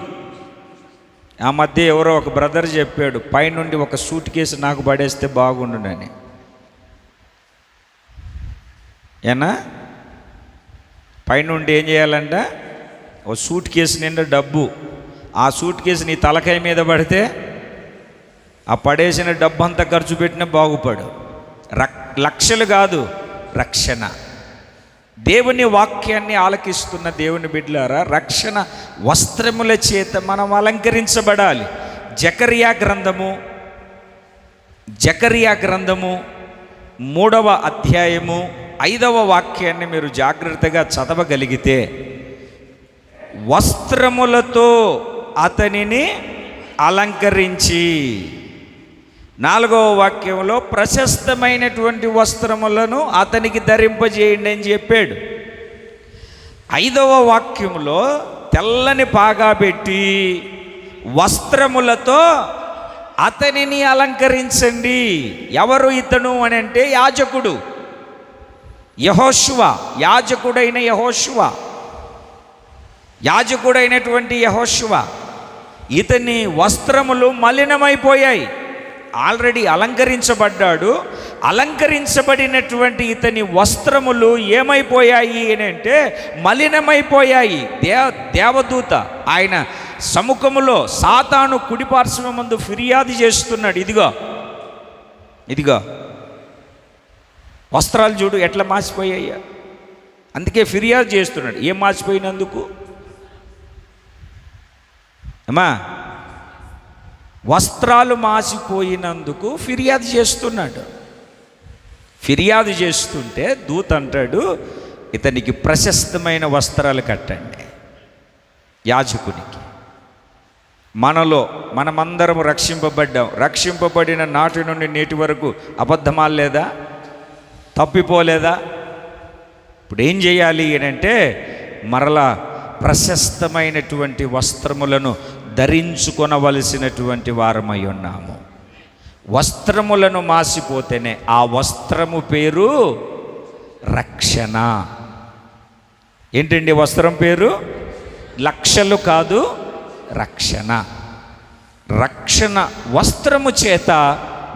ఆ మధ్య ఎవరో ఒక బ్రదర్ చెప్పాడు, పైనుండి ఒక సూట్ కేసు నాకు పడేస్తే బాగుండునని. ఏనా పైనుండి ఏం చేయాలంట? ఒక సూట్ కేసు నిండా డబ్బు, ఆ సూట్ కేసు నీ తలకాయ మీద పడితే ఆ పడేసిన డబ్బు అంతా ఖర్చు పెట్టినా బాగుపడు. లక్షలు కాదు, రక్షణ. దేవుని వాక్యాన్ని ఆలకిస్తున్న దేవుని బిడ్డలారా, రక్షణ వస్త్రముల చేత మనం అలంకరించబడాలి. జకరియా గ్రంథము 3వ అధ్యాయము 5వ వాక్యాన్ని మీరు జాగ్రత్తగా చదవగలిగితే, వస్త్రములతో అతనిని అలంకరించి, 4వ వాక్యంలో ప్రశస్తమైనటువంటి వస్త్రములను అతనికి ధరింపజేయండి అని చెప్పాడు. 5వ వాక్యంలో తెల్లని పాగా పెట్టి వస్త్రములతో అతనిని అలంకరించండి. ఎవరు ఇతను అని అంటే యాజకుడు యెహోషువ, యాజకుడైనటువంటి యెహోషువ. ఇతని వస్త్రములు మలినమైపోయాయి. ఆల్రెడీ అలంకరించబడ్డాడు. అలంకరించబడినటువంటి ఇతని వస్త్రములు ఏమైపోయాయి అని అంటే మలినమైపోయాయి. దేవదూత ఆయన సముఖములో సాతాను కుడిపార్శ్వం ముందు ఫిర్యాదు చేస్తున్నాడు, ఇదిగో వస్త్రాలు చూడు ఎట్లా మాసిపోయాయ్యా. అందుకే ఫిర్యాదు చేస్తున్నాడు. ఏం మాసిపోయినందుకు అమ్మా? వస్త్రాలు మాసిపోయినందుకు ఫిర్యాదు చేస్తున్నాడు. ఫిర్యాదు చేస్తుంటే దూత అంటాడు, ఇతనికి ప్రశస్తమైన వస్త్రాలు కట్టండి. యాజకునికి. మనమందరం రక్షింపబడిన నాటి నుండి నేటి వరకు అబద్ధమాలేదా? తప్పిపోలేదా? ఇప్పుడు ఏం చేయాలి అని అంటే, మరలా ప్రశస్తమైనటువంటి వస్త్రములను ధరించుకొనవలసినటువంటి వారమై ఉన్నాము. వస్త్రములను మాసిపోతేనే ఆ వస్త్రము పేరు రక్షణ. ఏంటండి వస్త్రం పేరు? లక్షలు కాదు, రక్షణ వస్త్రము చేత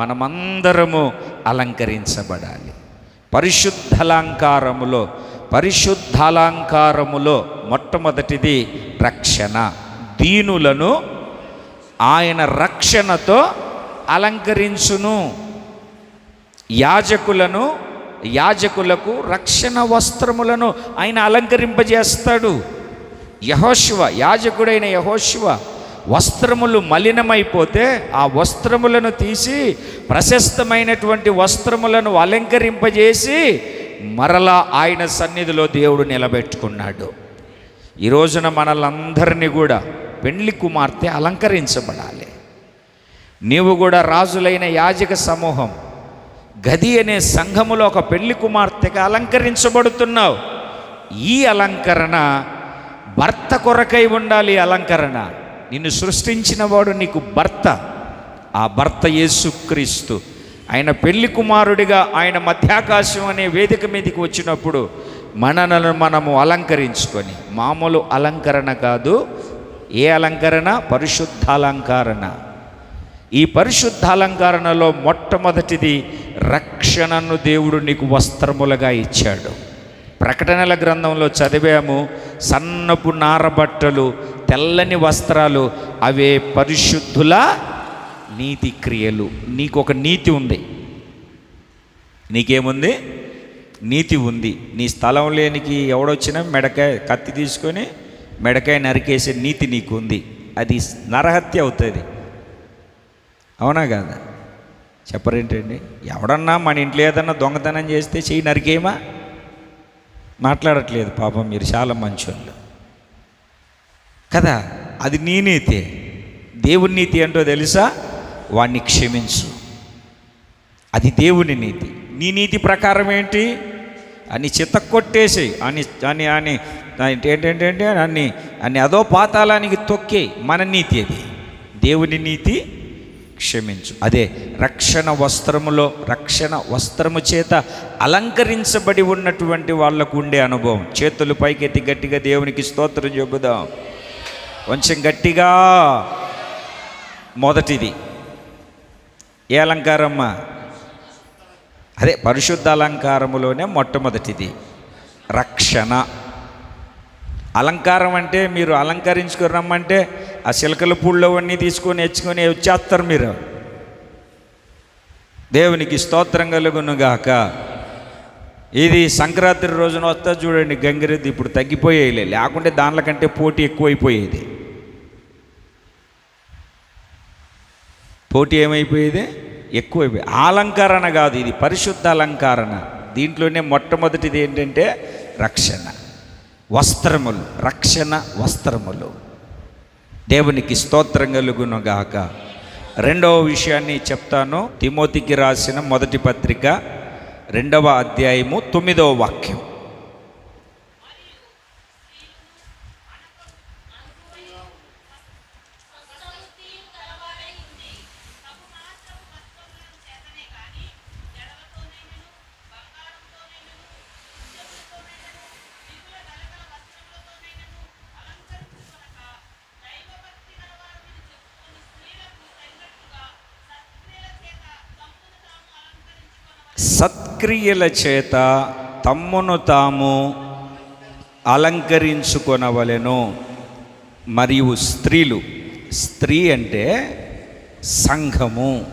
మనమందరము అలంకరించబడాలి. పరిశుద్ధాలంకారములో మొట్టమొదటిది రక్షణ. దీనులను ఆయన రక్షణతో అలంకరించును. యాజకులకు రక్షణ వస్త్రములను ఆయన అలంకరింపజేస్తాడు. యాజకుడైన యెహోషువ వస్త్రములు మలినమైపోతే ఆ వస్త్రములను తీసి ప్రశస్తమైనటువంటి వస్త్రములను అలంకరింపజేసి మరలా ఆయన సన్నిధిలో దేవుడు నిలబెట్టుకున్నాడు. ఈ రోజున మనలందరినీ కూడా పెండ్లి కుమార్తె అలంకరించబడాలి. నీవు కూడా రాజులైన యాజక సమూహం, గది అనే సంఘములో ఒక పెళ్లి కుమార్తెగా అలంకరించబడుతున్నావు. ఈ అలంకరణ భర్త కొరకై ఉండాలి. అలంకరణ నిన్ను సృష్టించిన వాడు నీకు భర్త. ఆ భర్త యేసుక్రీస్తు. ఆయన పెళ్లి కుమారుడిగా ఆయన మధ్యాకాశం అనే వేదిక మీదకి వచ్చినప్పుడు మనలను మనము అలంకరించుకొని, మామూలు అలంకరణ కాదు. ఏ అలంకరణ? పరిశుద్ధ అలంకరణ. ఈ పరిశుద్ధ అలంకరణలో మొట్టమొదటిది రక్షణను దేవుడు నీకు వస్త్రములుగా ఇచ్చాడు. ప్రకటనల గ్రంథంలో చదివాము, సన్నపు నారబట్టలు, తెల్లని వస్త్రాలు, అవే పరిశుద్ధుల నీతి క్రియలు. నీకు ఒక నీతి ఉంది. నీకేముంది? నీతి ఉంది. నీ స్థలం లేనికి ఎవడొచ్చినా మెడకాయ కత్తి తీసుకొని మెడకాయ నరికేసే నీతి నీకు ఉంది. అది నరహత్య అవుతుంది. అవునా కాదా? చెప్పరేంటండి? ఎవడన్నా మన ఇంట్లో ఏదన్నా దొంగతనం చేస్తే చెయ్యి నరికేయమా? మాట్లాడట్లేదు పాపం, మీరు చాలా మంచోళ్ళు కదా. అది నీ నీతి. దేవుని నీతి ఏంటో తెలుసా? వాణ్ణి క్షమించు. అది దేవుని నీతి. నీ నీతి ప్రకారం ఏంటి? అని చితక్కొట్టేసి ఏంటంటే అన్ని అదో పాతాళానికి తొక్కే. మన నీతి అది. దేవుని నీతి క్షమించు. అదే రక్షణ వస్త్రములో, రక్షణ వస్త్రము చేత అలంకరించబడి ఉన్నటువంటి వాళ్లకు ఉండే అనుభవం. చేతులు పైకెత్తి గట్టిగా దేవునికి స్తోత్రం చెబుదాం. కొంచెం గట్టిగా. మొదటిది ఏ అలంకారమ్మా? అదే పరిశుద్ధ అలంకారములోనే మొట్టమొదటిది రక్షణ. అలంకారం అంటే మీరు అలంకరించుకుని రమ్మంటే ఆ చిలకల పూళ్ళవన్నీ తీసుకొని తెచ్చుకొని వచ్చేస్తారు మీరు. దేవునికి స్తోత్రం కలుగునుగాక. ఇది సంక్రాంతి రోజున వస్తా చూడండి గంగిరెద్దు. ఇప్పుడు తగ్గిపోయేలే, లేకుంటే దానిల కంటే పోటీ ఎక్కువైపోయేది. పోటీ ఏమైపోయేది? ఎక్కువైపోయి. అలంకరణ కాదు, ఇది పరిశుద్ధ అలంకరణ. దీంట్లోనే మొట్టమొదటిది ఏంటంటే రక్షణ వస్త్రములు. రక్షణ వస్త్రములు. దేవునికి స్తోత్రం కలుగునుగాక. రెండవ విషయాన్ని చెప్తాను. తిమోతికి రాసిన మొదటి పత్రిక 2వ అధ్యాయము 9వ వాక్యం. సత్క్రియల చేత తమ్మును తాము అలంకరించుకొనవలెను. మరియు స్త్రీలు, స్త్రీ అంటే సంఘము.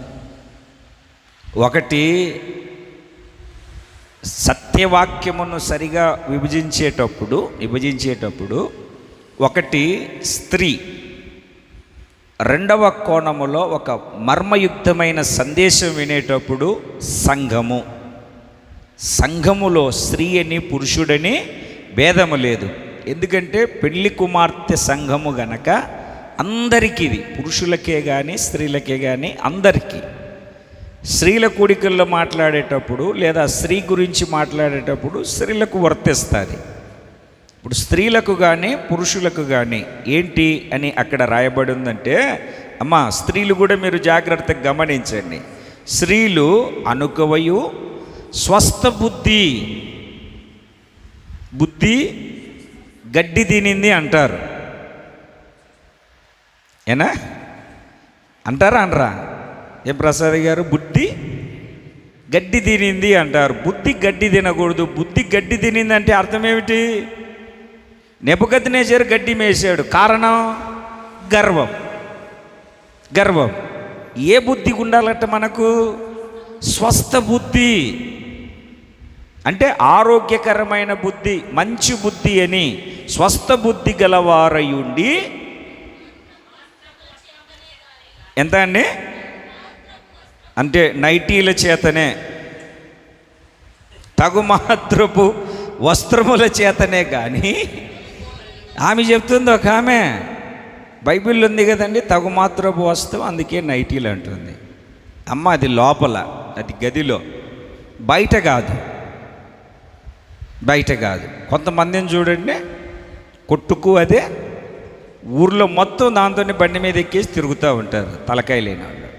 ఒకటి సత్యవాక్యమును సరిగా విభజించేటప్పుడు ఒకటి స్త్రీ. రెండవ కోణములో ఒక మర్మయుక్తమైన సందేశం వినేటప్పుడు సంఘము. సంఘములో స్త్రీ అని పురుషుడని భేదము లేదు. ఎందుకంటే పెళ్లి కుమార్తె సంఘము గనక అందరికీ, ఇది పురుషులకే కానీ స్త్రీలకే కానీ అందరికీ. స్త్రీల కూడికల్లో మాట్లాడేటప్పుడు లేదా స్త్రీ గురించి మాట్లాడేటప్పుడు స్త్రీలకు వర్తిస్తుంది. ఇప్పుడు స్త్రీలకు కానీ పురుషులకు కానీ ఏంటి అని అక్కడ రాయబడి ఉందంటే, అమ్మా స్త్రీలు కూడా మీరు జాగ్రత్తగా గమనించండి. స్త్రీలు అనుకవయు స్వస్థ బుద్ధి. బుద్ధి గడ్డి తినింది అంటారు. ఏనా అంటారా? అనరా? ఏం ప్రసాద్ గారు? బుద్ధి గడ్డి తినింది అంటారు. బుద్ధి గడ్డి తినకూడదు. బుద్ధి గడ్డి తినింది అంటే అర్థం ఏమిటి? నెబుకద్నెజరు గడ్డి మేసాడు. కారణం గర్వం. గర్వం. ఏ బుద్ధి ఉండాలట మనకు? స్వస్థ బుద్ధి అంటే ఆరోగ్యకరమైన బుద్ధి, మంచి బుద్ధి అని. స్వస్థ బుద్ధి గలవారయుండి ఎంత అండి? అంటే నైటీల చేతనే, తగుమాత్రపు వస్త్రముల చేతనే. కానీ ఆమె చెప్తుంది, ఒక ఆమె బైబిల్ ఉంది కదండి, తగుమాత్రపు వస్తువు, అందుకే నైటీలు అంటుంది. అమ్మ అది లోపల, అది గదిలో, బయట కాదు, బయట కాదు. కొంతమందిని చూడండి, కొట్టుకు అదే ఊర్లో మొత్తం దాంతోనే బండి మీద ఎక్కేసి తిరుగుతూ ఉంటారు, తలకాయ లేని వాళ్ళు.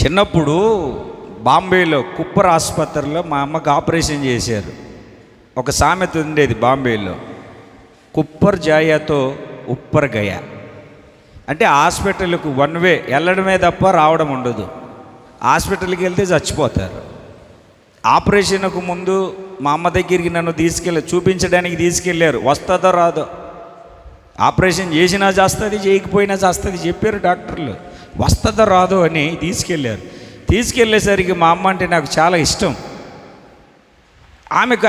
చిన్నప్పుడు బాంబేలో కుప్పర్ ఆసుపత్రిలో మా అమ్మకి ఆపరేషన్ చేశారు. ఒక సామెత ఉండేది బాంబేలో, కుప్పర్ జాయాతో ఉప్పర్ గయా. అంటే హాస్పిటల్కు వన్ వే వెళ్ళడమే తప్ప రావడం ఉండదు. హాస్పిటల్కి వెళ్తే చచ్చిపోతారు. ఆపరేషన్కు ముందు మా అమ్మ దగ్గరికి నన్ను చూపించడానికి తీసుకెళ్ళారు. వస్తుందో రాదో, ఆపరేషన్ చేసినా చేస్తుంది, చేయకపోయినా చేస్తుంది చెప్పారు డాక్టర్లు. వస్తుందో రాదో అని తీసుకెళ్ళారు. తీసుకెళ్ళేసరికి మా అమ్మ అంటే నాకు చాలా ఇష్టం. ఆమెకు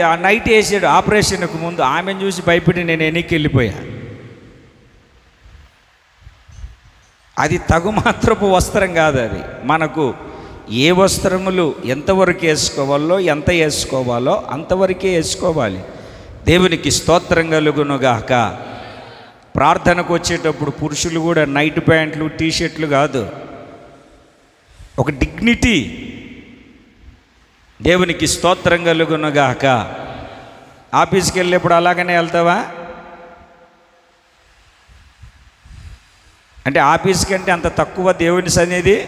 ఆ నైట్ వేసాడు ఆపరేషన్కు ముందు. ఆమెను చూసి భయపడి నేను వెనక్కి వెళ్ళిపోయా. అది తగుమాత్రపు వస్త్రం కాదు. అది మనకు ఏ వస్త్రములు ఎంతవరకు వేసుకోవాలో, ఎంత వేసుకోవాలో అంతవరకే వేసుకోవాలి. దేవునికి స్తోత్రం కలుగునుగాక. ప్రార్థనకు వచ్చేటప్పుడు పురుషులు కూడా నైట్ ప్యాంట్లు, టీషర్ట్లు కాదు, ఒక డిగ్నిటీ. దేవునికి స్తోత్రం కలుగునుగాక. ఆఫీస్కి వెళ్ళేప్పుడు అలాగనే వెళ్తావా? అంటే ఆఫీస్కి అంటే అంత తక్కువ దేవుని సన్నిధి?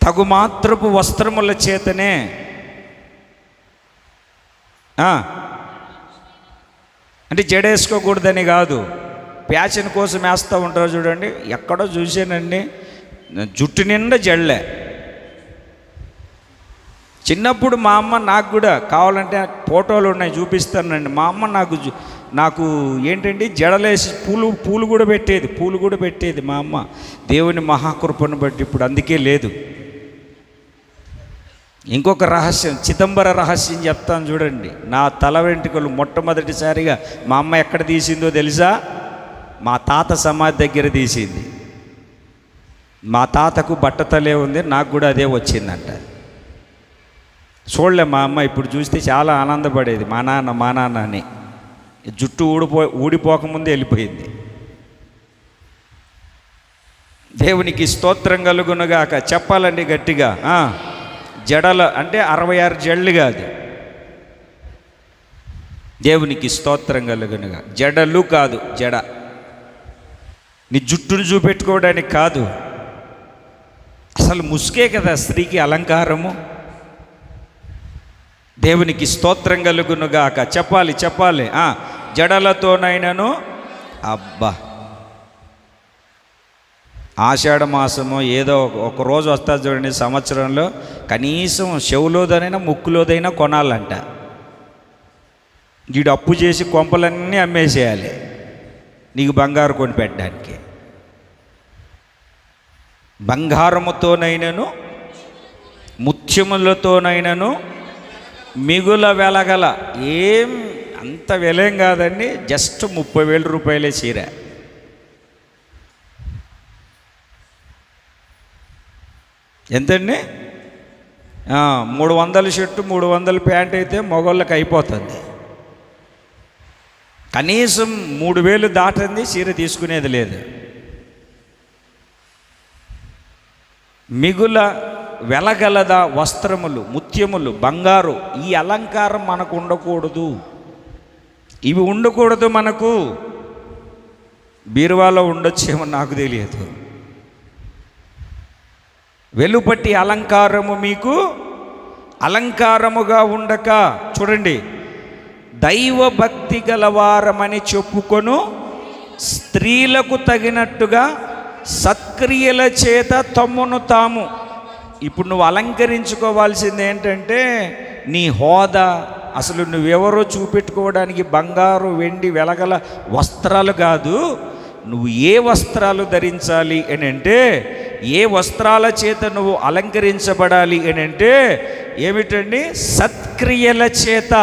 తగుమాత్రపు వస్త్రముల చేతనే అంటే జడేసుకోకూడదని కాదు, ప్యాషన్ కోసం వేస్తూ ఉంటారు చూడండి. ఎక్కడో చూసానండి, జుట్టు నిండా జడలే. చిన్నప్పుడు మా అమ్మ నాకు కూడా కావాలంటే ఫోటోలు ఉన్నాయి, చూపిస్తానండి. మా అమ్మ నాకు ఏంటండి జడలేసి పూలు కూడా పెట్టేది మా అమ్మ. దేవుని మహాకృపను బట్టి ఇప్పుడు అందుకే లేదు. ఇంకొక రహస్యం, చిదంబర రహస్యం చెప్తాను చూడండి. నా తల వెంట్రుకలు మొట్టమొదటిసారిగా మా అమ్మ ఎక్కడ తీసిందో తెలుసా? మా తాత సమాధి దగ్గర తీసింది. మా తాతకు బట్టతలే ఉంది, నాకు కూడా అదే వచ్చిందంట. చూడలే మా అమ్మ. ఇప్పుడు చూస్తే చాలా ఆనందపడేది, మా నాన్న అని. జుట్టు ఊడిపోకముందే వెళ్ళిపోయింది. దేవునికి స్తోత్రం కలుగునుగాక. చెప్పాలండి గట్టిగా. జడల అంటే 66 జడలు కాదు. దేవునికి స్తోత్రం కలుగునుగా. జడలు కాదు, జడ. నీ జుట్టును చూపెట్టుకోవడానికి కాదు, అసలు ముసుకే కదా స్త్రీకి అలంకారము. దేవునికి స్తోత్రం కలుగునుగాక. చెప్పాలి. జడలతోనైనను, అబ్బా, ఆషాఢ మాసము ఏదో ఒక రోజు వస్తుంది చూడండి సంవత్సరంలో, కనీసం చెవులోదైనా ముక్కులోదైనా కొనాలంట. వీడు అప్పు చేసి కొంపలన్నీ అమ్మేసేయాలి నీకు బంగారు కొని పెట్టడానికి. బంగారముతోనైనను ముత్యములతోనైనను మిగుల వెలగల. ఏం అంత వెలేం కాదండి, జస్ట్ 30,000 రూపాయలే చీర. ఎంతండి? 300 షర్టు 300 ప్యాంట్ అయితే మగవాళ్ళకి అయిపోతుంది. కనీసం 3,000 దాటింది చీర తీసుకునేది లేదు. మిగుల వెలగలద వస్త్రములు, ముత్యములు, బంగారు, ఈ అలంకారం మనకు ఉండకూడదు. ఇవి ఉండకూడదు. మనకు బీరువాలో ఉండొచ్చేమో నాకు తెలియదు. వెలుపటి అలంకారము మీకు అలంకారముగా ఉండక, చూడండి, దైవభక్తి గలవారమని చెప్పుకొను స్త్రీలకు తగినట్టుగా సత్క్రియల చేత తమ్మును తాము. ఇప్పుడు నువ్వు అలంకరించుకోవాల్సింది ఏంటంటే నీ హోదా, అసలు నువ్వెవరో చూపెట్టుకోవడానికి బంగారు వెండి వెలగల వస్త్రాలు కాదు. నువ్వు ఏ వస్త్రాలు ధరించాలి అని అంటే, ఏ వస్త్రాల చేత నువ్వు అలంకరించబడాలి అని అంటే ఏమిటండి? సత్క్రియల చేత.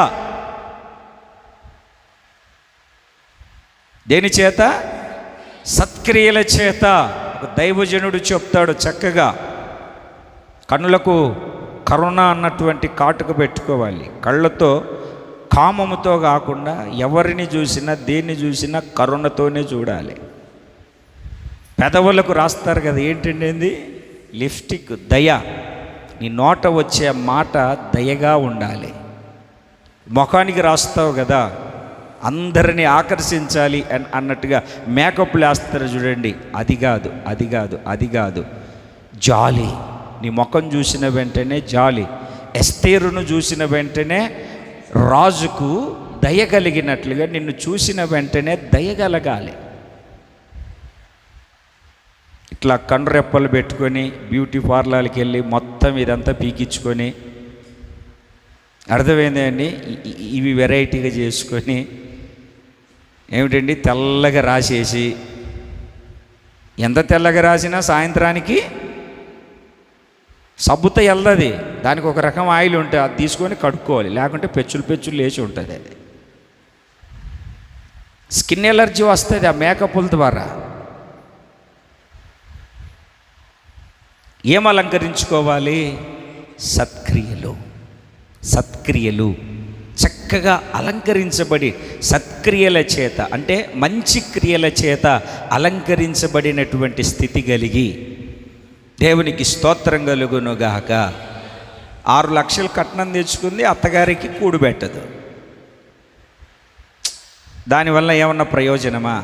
దేని చేత? సత్క్రియల చేత. ఒక దైవజనుడు చెప్తాడు చక్కగా, కన్నులకు కరుణ అన్నటువంటి కాటుక పెట్టుకోవాలి. కళ్ళతో కామముతో కాకుండా ఎవరిని చూసినా దేన్ని చూసినా కరుణతోనే చూడాలి. పెదవులకు రాస్తారు కదా, ఏంటండి లిప్స్టిక్, దయ. నీ నోట వచ్చే మాట దయగా ఉండాలి. ముఖానికి రాస్తావు కదా, అందరినీ ఆకర్షించాలి అన్నట్టుగా మేకప్లు వేస్తారు చూడండి, అది కాదు, అది కాదు, అది కాదు. జాలి. నీ ముఖం చూసిన వెంటనే జాలి. ఎస్తేరును చూసిన వెంటనే రాజుకు దయ కలిగినట్లుగా నిన్ను చూసిన వెంటనే దయగలగాలి. ఇట్లా కండ్రెప్పలు పెట్టుకొని బ్యూటీ పార్లర్కి వెళ్ళి మొత్తం ఇదంతా పీకించుకొని, అర్థమైందండి, ఇవి వెరైటీగా చేసుకొని ఏమిటండి తెల్లగా రాసేసి, ఎంత తెల్లగా రాసినా సాయంత్రానికి సబ్బుతో వెళ్తుంది. దానికి ఒక రకం ఆయిల్ ఉంటుంది, అది తీసుకొని కడుక్కోవాలి, లేకుంటే పెచ్చులు లేచి ఉంటుంది. అది స్కిన్ ఎలర్జీ వస్తుంది ఆ మేకప్ల ద్వారా. ఏం అలంకరించుకోవాలి? సత్క్రియలు. సత్క్రియలు చక్కగా అలంకరించబడి, సత్క్రియల చేత అంటే మంచి క్రియల చేత అలంకరించబడినటువంటి స్థితి కలిగి, దేవునికి స్తోత్రం కలుగునుగాక. 6 లక్షలు కట్నం తెచ్చుకుంది, అత్తగారికి కూడుబెట్టదు. దానివల్ల ఏమన్నా ప్రయోజనమా?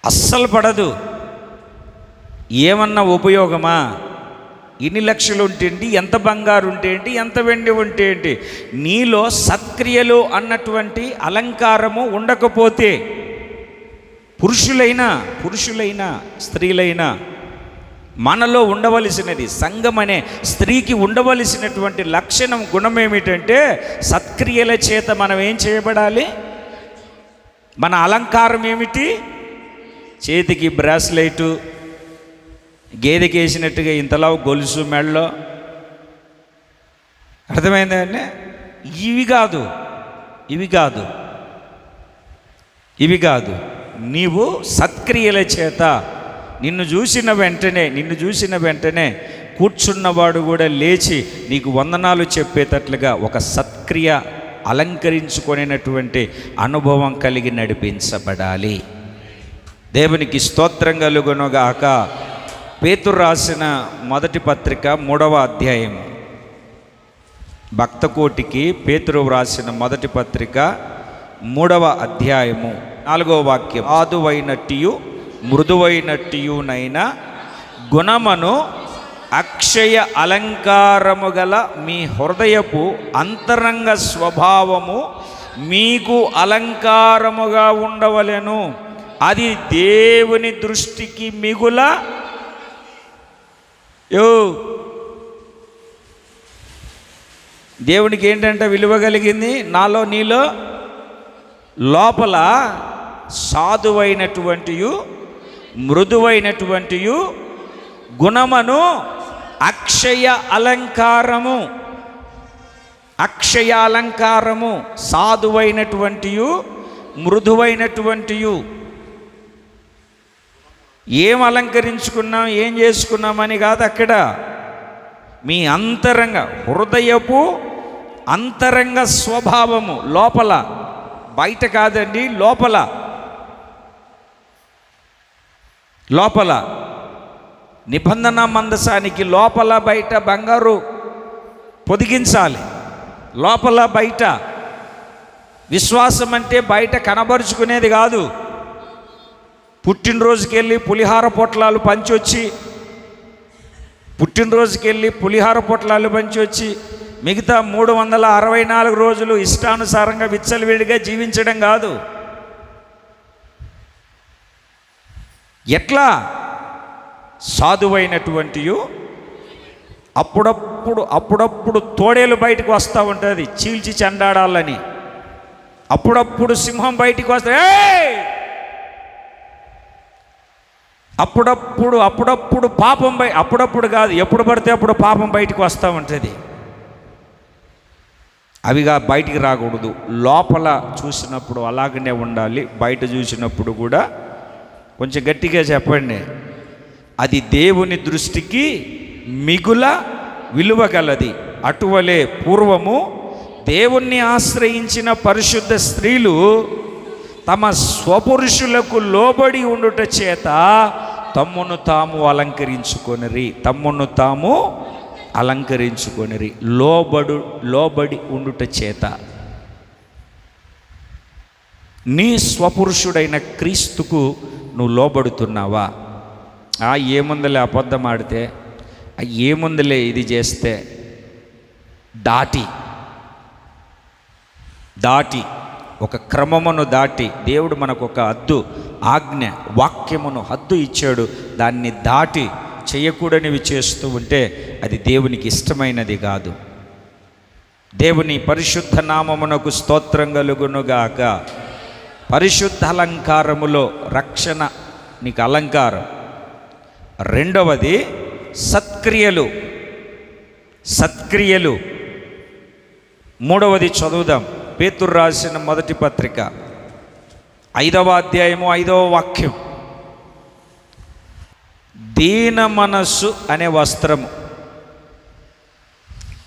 అస్సలు పడదు. ఏమన్నా ఉపయోగమా? ఎన్ని లక్షలు ఉంటేంటి, ఎంత బంగారు ఉంటేంటి, ఎంత వెండి ఉంటేంటి, నీలో సత్క్రియలు అన్నటువంటి అలంకారము ఉండకపోతే, పురుషులైనా స్త్రీలైనా మనలో ఉండవలసినది, సంఘం అనే స్త్రీకి ఉండవలసినటువంటి లక్షణం, గుణం ఏమిటంటే సత్క్రియల చేత మనం ఏం చేయబడాలి? మన అలంకారం ఏమిటి? చేతికి బ్రాస్లైటు, గేదెకి వేసినట్టుగా ఇంతలా గొలుసు మెడలో, అర్థమైందండి? ఇవి కాదు, ఇవి కాదు. నీవు సత్క్రియల చేత నిన్ను చూసిన వెంటనే కూర్చున్నవాడు కూడా లేచి నీకు వందనాలు చెప్పేటట్లుగా ఒక సత్క్రియ అలంకరించుకునేటువంటి అనుభవం కలిగి నడిపించబడాలి. దేవునికి స్తోత్రం కలుగునుగాక. పేతురు రాసిన మొదటి పత్రిక 3వ అధ్యాయము. భక్తకోటికి పేతురు రాసిన మొదటి పత్రిక 3వ అధ్యాయము 4వ వాక్యం. ఆదువైనట్టియు మృదువైనట్టియునైన గుణమును అక్షయ అలంకారము గల మీ హృదయపు అంతరంగ స్వభావము మీకు అలంకారముగా ఉండవలెను. అది దేవుని దృష్టికి మిగుల దేవునికి ఏంటంటే విలువ కలిగింది. నాలో నీలో లోపల సాధువైనటువంటియు మృదువైనటువంటియు గుణమును అక్షయ అలంకారము సాధువైనటువంటియు మృదువైనటువంటియు. ఏం అలంకరించుకున్నాం, ఏం చేసుకున్నామని కాదు అక్కడ. మీ అంతరంగ హృదయపు అంతరంగ స్వభావము, లోపల, బయట కాదండి, లోపల నిబంధన మందసానికి లోపల బయట బంగారు పొదిగించాలి. లోపల బయట. విశ్వాసం అంటే బయట కనబరుచుకునేది కాదు. పుట్టినరోజుకి వెళ్ళి పులిహార పొట్లాలు పంచొచ్చి మిగతా 364 రోజులు ఇష్టానుసారంగా విచ్చలవిడిగా జీవించడం కాదు. ఎట్లా? సాధువైనటువంటియు అప్పుడప్పుడు తోడేలు బయటకు వస్తూ ఉంటుంది చీల్చి చెండాడాలని. అప్పుడప్పుడు సింహం బయటికి వస్తే అప్పుడప్పుడు పాపం అప్పుడప్పుడు కాదు, ఎప్పుడు పడితే అప్పుడు పాపం బయటికి వస్తూ ఉంటుంది. అవిగా బయటికి రాకూడదు. లోపల చూసినప్పుడు అలాగనే ఉండాలి, బయట చూసినప్పుడు కూడా. కొంచెం గట్టిగా చెప్పండి. అది దేవుని దృష్టికి మిగుల విలువ గలది. అటువలే పూర్వము దేవుణ్ణి ఆశ్రయించిన పరిశుద్ధ స్త్రీలు తమ స్వపురుషులకు లోబడి ఉండుట చేత తమ్మును తాము అలంకరించుకొనిరి. లోబడి ఉండుట చేత. నీ స్వపురుషుడైన క్రీస్తుకు నువ్వు లోబడుతున్నావా? ఏముందలే అబద్ధం ఆడితే, ఏముందలే ఇది చేస్తే, దాటి ఒక క్రమమును దాటి దేవుడు మనకు ఒక ఆజ్ఞ వాక్యమును హద్దు ఇచ్చాడు. దాన్ని దాటి చేయకూడనివి చేస్తూ ఉంటే అది దేవునికి ఇష్టమైనది కాదు. దేవుని పరిశుద్ధ నామమునకు స్తోత్రం కలుగునుగాక. పరిశుద్ధ అలంకారములో రక్షణ నీకు అలంకారం. రెండవది సత్క్రియలు. మూడవది చదువుదాం. పేతురు రాసిన మొదటి పత్రిక 5వ అధ్యాయము 5వ వాక్యం. దీన మనస్సు అనే వస్త్రము.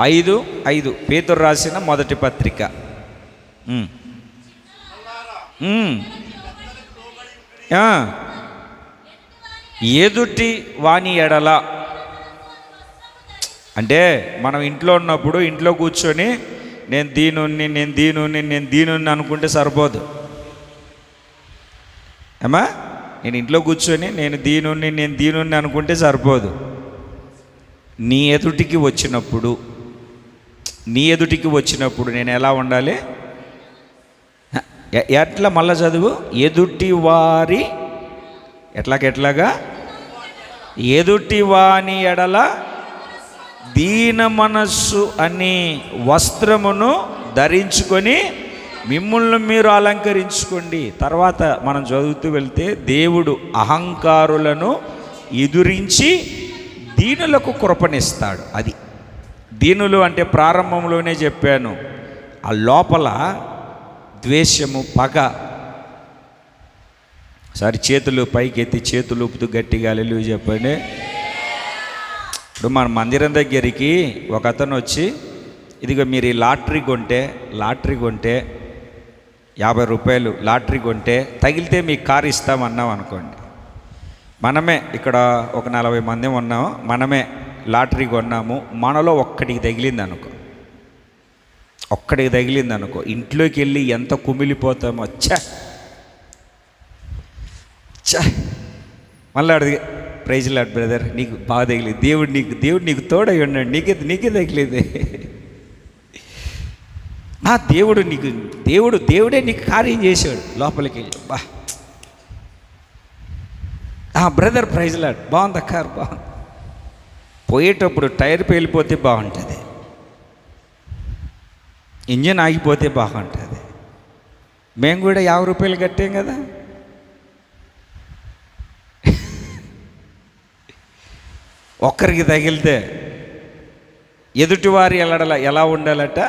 5:5 పేతురు రాసిన మొదటి పత్రిక. ఎదుటి వాని ఎడల అంటే మనం ఇంట్లో ఉన్నప్పుడు ఇంట్లో కూర్చొని నేను దీనుని అనుకుంటే సరిపోదు. ఏమా, నేను ఇంట్లో కూర్చొని నేను దీనుని అనుకుంటే సరిపోదు. నీ ఎదుటికి వచ్చినప్పుడు నేను ఎలా ఉండాలి? ఎట్లా? మళ్ళా చదువు. ఎదుటి వారి ఎట్లాగా ఎదుటి వాని ఎడల దీన మనస్సు అనే వస్త్రమును ధరించుకొని మిమ్మల్ని మీరు అలంకరించుకోండి. తర్వాత మనం చదువుతూ వెళ్తే దేవుడు అహంకారులను ఎదురించి దీనులకు కృపనిస్తాడు. అది దీనులు అంటే ప్రారంభంలోనే చెప్పాను, ఆ లోపల ద్వేషము, పగ. సరే, చేతులు పైకెత్తి చేతులు ఊపుతూ గట్టిగా హల్లెలూయా చెప్పండి. ఇప్పుడు మన మందిరం దగ్గరికి ఒక అతను వచ్చి, ఇదిగో మీరు ఈ లాటరీ కొంటే 50 రూపాయలు లాటరీ కొంటే తగిలితే మీకు కారు ఇస్తామన్నాం అనుకోండి. మనమే ఇక్కడ ఒక 40 మంది ఉన్నాము, మనమే లాటరీ కొన్నాము. మనలో ఒక్కడికి తగిలింది అనుకో, ఇంట్లోకి వెళ్ళి ఎంత కుమిలిపోతామో. మళ్ళీ అడిగి ప్రైజ్ లాడ్ బ్రదర్, నీకు బాగా తగిలేదు, దేవుడు నీకు తోడై ఉన్నాడు, నీకే తగిలేదు. దేవుడే నీకు కార్యం చేశాడు. లోపలికి వెళ్ళి బ్రదర్ ప్రైజ్ లాడ్, బాగుంది కారు, బాగుంది. పోయేటప్పుడు టైర్ పేలిపోతే బాగుంటుంది, ఇంజిన్ ఆగిపోతే బాగుంటుంది. మేము కూడా 50 రూపాయలు కట్టాం కదా. ఒక్కరికి తగిలితే ఎదుటివారి ఎలా ఉండాలట?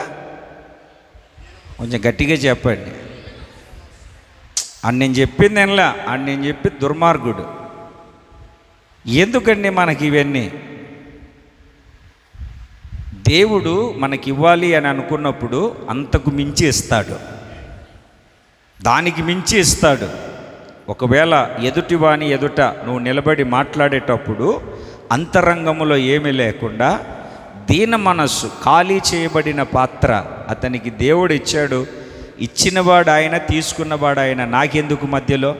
కొంచెం గట్టిగా చెప్పండి. నేను చెప్పింది ఎనలా, నేను చెప్పి దుర్మార్గుడు. ఎందుకండి మనకి ఇవన్నీ? దేవుడు మనకి ఇవ్వాలి అని అనుకున్నప్పుడు అంతకు మించి ఇస్తాడు, దానికి మించి ఇస్తాడు. ఒకవేళ ఎదుటివాని ఎదుట నువ్వు నిలబడి మాట్లాడేటప్పుడు అంతరంగములో ఏమీ లేకుండా దీన మనస్సు, ఖాళీ చేయబడిన పాత్ర అతనికి దేవుడు ఇచ్చాడు. ఇచ్చినవాడు ఆయన, తీసుకున్నవాడు ఆయన, నాకెందుకు మధ్యలో?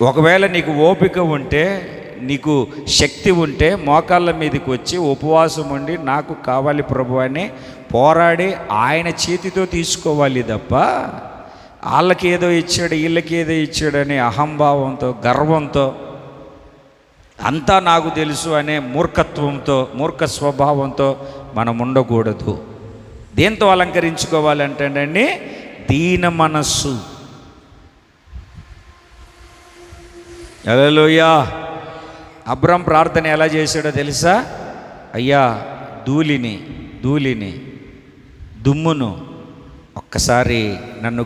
ఒకవేళ నీకు ఓపిక ఉంటే, నీకు శక్తి ఉంటే మోకాళ్ళ మీదకి వచ్చి ఉపవాసం ఉండి నాకు కావాలి ప్రభు అని పోరాడి ఆయన చేతితో తీసుకోవాలి తప్ప వాళ్ళకి ఏదో ఇచ్చాడు వీళ్ళకి ఏదో ఇచ్చాడని అహంభావంతో, గర్వంతో, అంతా నాకు తెలుసు అనే మూర్ఖత్వంతో, మూర్ఖ స్వభావంతో మనం ఉండకూడదు. దేంతో అలంకరించుకోవాలంటేనండి, దీన మనస్సు. హల్లెలూయా. అబ్రాం ప్రార్థన ఎలా చేశాడో తెలుసా? అయ్యా ధూళిని దుమ్మును ఒక్కసారి నన్ను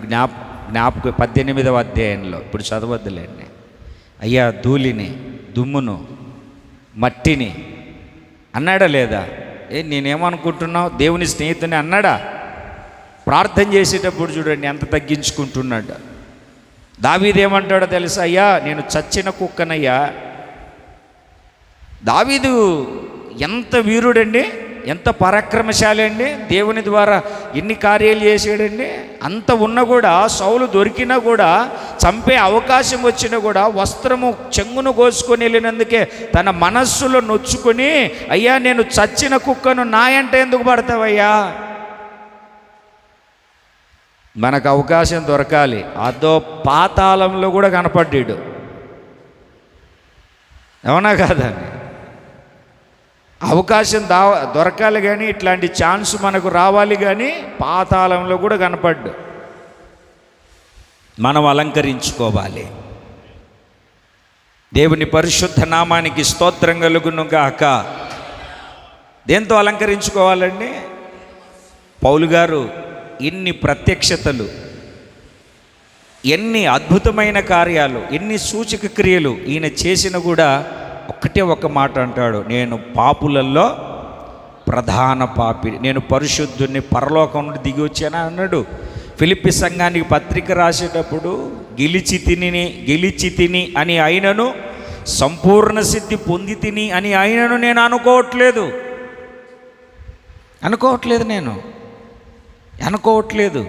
జ్ఞాపక 18వ అధ్యాయంలో, ఇప్పుడు చదవద్దులేండి. అయ్యా ధూళిని, దుమ్మును, మట్టిని అన్నాడా లేదా? నేనేమనుకుంటున్నావు, దేవుని స్నేహితుని అన్నాడా? ప్రార్థన చేసేటప్పుడు చూడండి ఎంత తగ్గించుకుంటున్నాడు. దావీదు ఏమంటాడో తెలుసా? అయ్యా నేను చచ్చిన కుక్కనయ్యా. దావీదు ఎంత వీరుడండి, ఎంత పరాక్రమశాలి అండి, దేవుని ద్వారా ఎన్ని కార్యాలు చేసాడండి. అంత ఉన్నా కూడా, సౌలు దొరికినా కూడా, చంపే అవకాశం వచ్చినా కూడా వస్త్రము చెంగును కోసుకొని వెళ్ళినందుకే తన మనస్సులో నొచ్చుకొని, అయ్యా నేను చచ్చిన కుక్కను నాయంటే ఎందుకు పడతావయ్యా? మనకు అవకాశం దొరకాలి. అదో పాతాళంలో కూడా కనపడ్డాడు, అవునా కాదండి? అవకాశం దొరకాలి కానీ, ఇట్లాంటి ఛాన్స్ మనకు రావాలి కానీ, పాతాళంలో కూడా కనపడ్డు. మనం అలంకరించుకోవాలి. దేవుని పరిశుద్ధ నామానికి స్తోత్రం కలుగును గాక. దేంతో అలంకరించుకోవాలండి? పౌలు గారు ఎన్ని ప్రత్యక్షతలు, ఎన్ని అద్భుతమైన కార్యాలు, ఎన్ని సూచక క్రియలు ఈయన చేసిన కూడా ఒక్కటే ఒక మాట అంటాడు, నేను పాపులలో ప్రధాన పాపి, నేను పరిశుద్ధుని, పరలోకం నుండి దిగి వచ్చాను అన్నాడు. ఫిలిప్పి సంఘానికి పత్రిక రాసేటప్పుడు గెలిచి తిని అని అయినను, సంపూర్ణ సిద్ధి పొంది తిని అని అయినను నేను అనుకోవట్లేదు.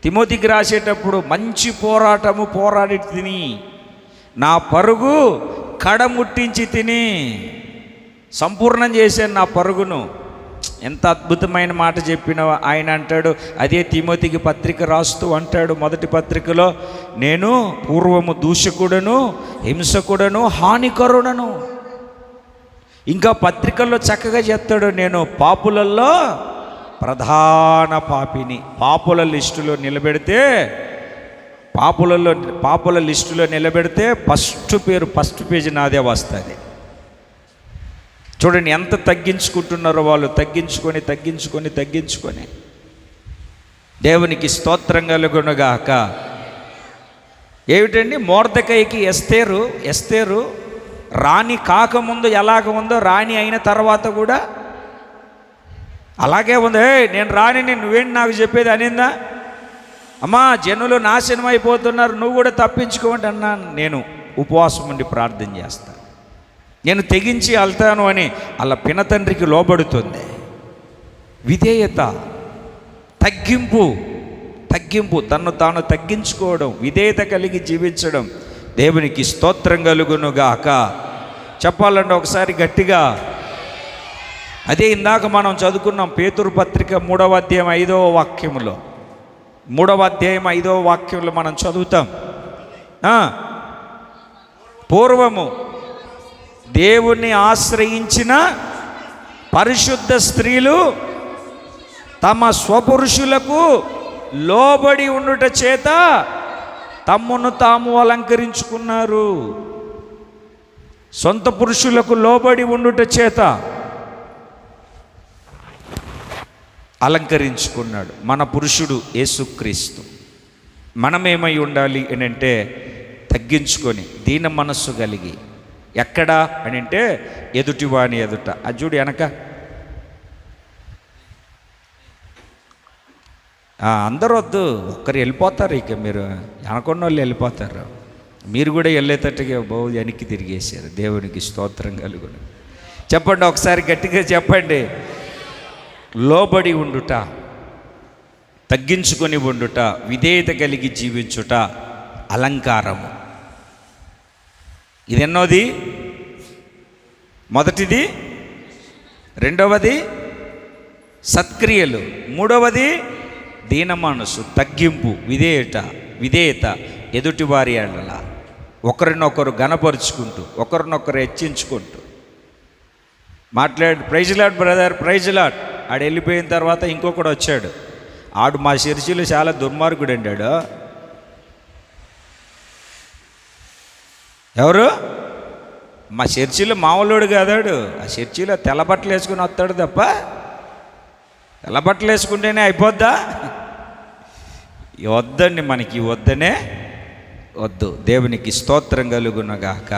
తిమోతికి రాసేటప్పుడు మంచి పోరాటము పోరాడి తిని, నా పరుగు కడముట్టించి తిని, సంపూర్ణం చేశాను నా పరుగును. ఎంత అద్భుతమైన మాట చెప్పిన ఆయన అంటాడు. అదే తిమోతికి పత్రిక రాస్తూ అంటాడు మొదటి పత్రికలో, నేను పూర్వము దూషకుడను, హింసకుడను, హానికరుడను. ఇంకా పత్రికల్లో చక్కగా చెప్తాడు, నేను పాపులలో ప్రధాన పాపిని. పాపుల లిస్టులో నిలబెడితే ఫస్ట్ పేజీ నాదే వస్తుంది. చూడండి ఎంత తగ్గించుకుంటున్నారో వాళ్ళు. తగ్గించుకొని దేవునికి స్తోత్రం కలుగునుగాక. ఏమిటండి, మొర్దెకైకి ఎస్తేరు రాణి కాకముందు ఎలాగ ఉందో, రాణి అయిన తర్వాత కూడా అలాగే ఉంది. నేను రాణిని, నువ్వేంటి నాకు చెప్పేది అనిందా? అమ్మా జనులు నాశనం అయిపోతున్నారు, నువ్వు కూడా తప్పించుకోమంటే అన్నాను. నేను ఉపవాసం ఉండి ప్రార్థన చేస్తాను, నేను తెగించి వెళ్తాను అని అలా పినతండ్రికి లోబడుతుంది. విధేయత, తగ్గింపు, తన్ను తాను తగ్గించుకోవడం, విధేయత కలిగి జీవించడం. దేవునికి స్తోత్రం కలుగునుగాక. చెప్పాలంటే ఒకసారి గట్టిగా. అదే ఇందాక మనం చదువుకున్నాం పేతురు పత్రిక 3వ అధ్యాయం 5వ వాక్యంలో. 3వ అధ్యాయం 5వ వాక్యంలో మనం చదువుతాం, పూర్వము దేవుణ్ణి ఆశ్రయించిన పరిశుద్ధ స్త్రీలు తమ స్వపురుషులకు లోబడి ఉండుట చేత తమ్మును తాము అలంకరించుకున్నారు. సొంత పురుషులకు లోబడి ఉండుట చేత అలంకరించుకున్నాడు. మన పురుషుడు యేసుక్రీస్తు. మనమేమై ఉండాలి అని అంటే తగ్గించుకొని, దీన మనస్సు కలిగి. ఎక్కడా అని అంటే ఎదుటివాని ఎదుట. అది చూడు వెనక అందరూ వద్దు, ఒక్కరు వెళ్ళిపోతారు. ఇక మీరు వెనకొన్న వాళ్ళు వెళ్ళిపోతారు, మీరు కూడా వెళ్ళేటట్టుగా బాగు వెనక్కి తిరిగేశారు. దేవునికి స్తోత్రం కలుగును. చెప్పండి ఒకసారి గట్టిగా చెప్పండి. లోబడి ఉండుట, తగ్గించుకొని ఉండుట, విధేయత కలిగి జీవించుట అలంకారము. ఇది ఎన్నోది? మొదటిది. రెండవది సత్క్రియలు. మూడవది దీన మనసు, తగ్గింపు, విధేయత ఎదుటివారి ఎడల ఒకరినొకరు గణపరుచుకుంటూ, ఒకరినొకరు హెచ్చించుకుంటూ praise lord brother, praise lord. ఆడు వెళ్ళిపోయిన తర్వాత ఇంకొకడు వచ్చాడు. ఆడు మా చర్చిలో చాలా దుర్మార్గుడు అంటాడు. ఎవరు? మా చర్చిలో మామూలుడు కాదాడు. ఆ చర్చిలో తెల్లబట్టలు వేసుకుని వస్తాడు తప్ప, తెల్లబట్టలు వేసుకుంటేనే అయిపోద్దా? వద్దండి, మనకి వద్దు. దేవునికి స్తోత్రం కలుగునగాక.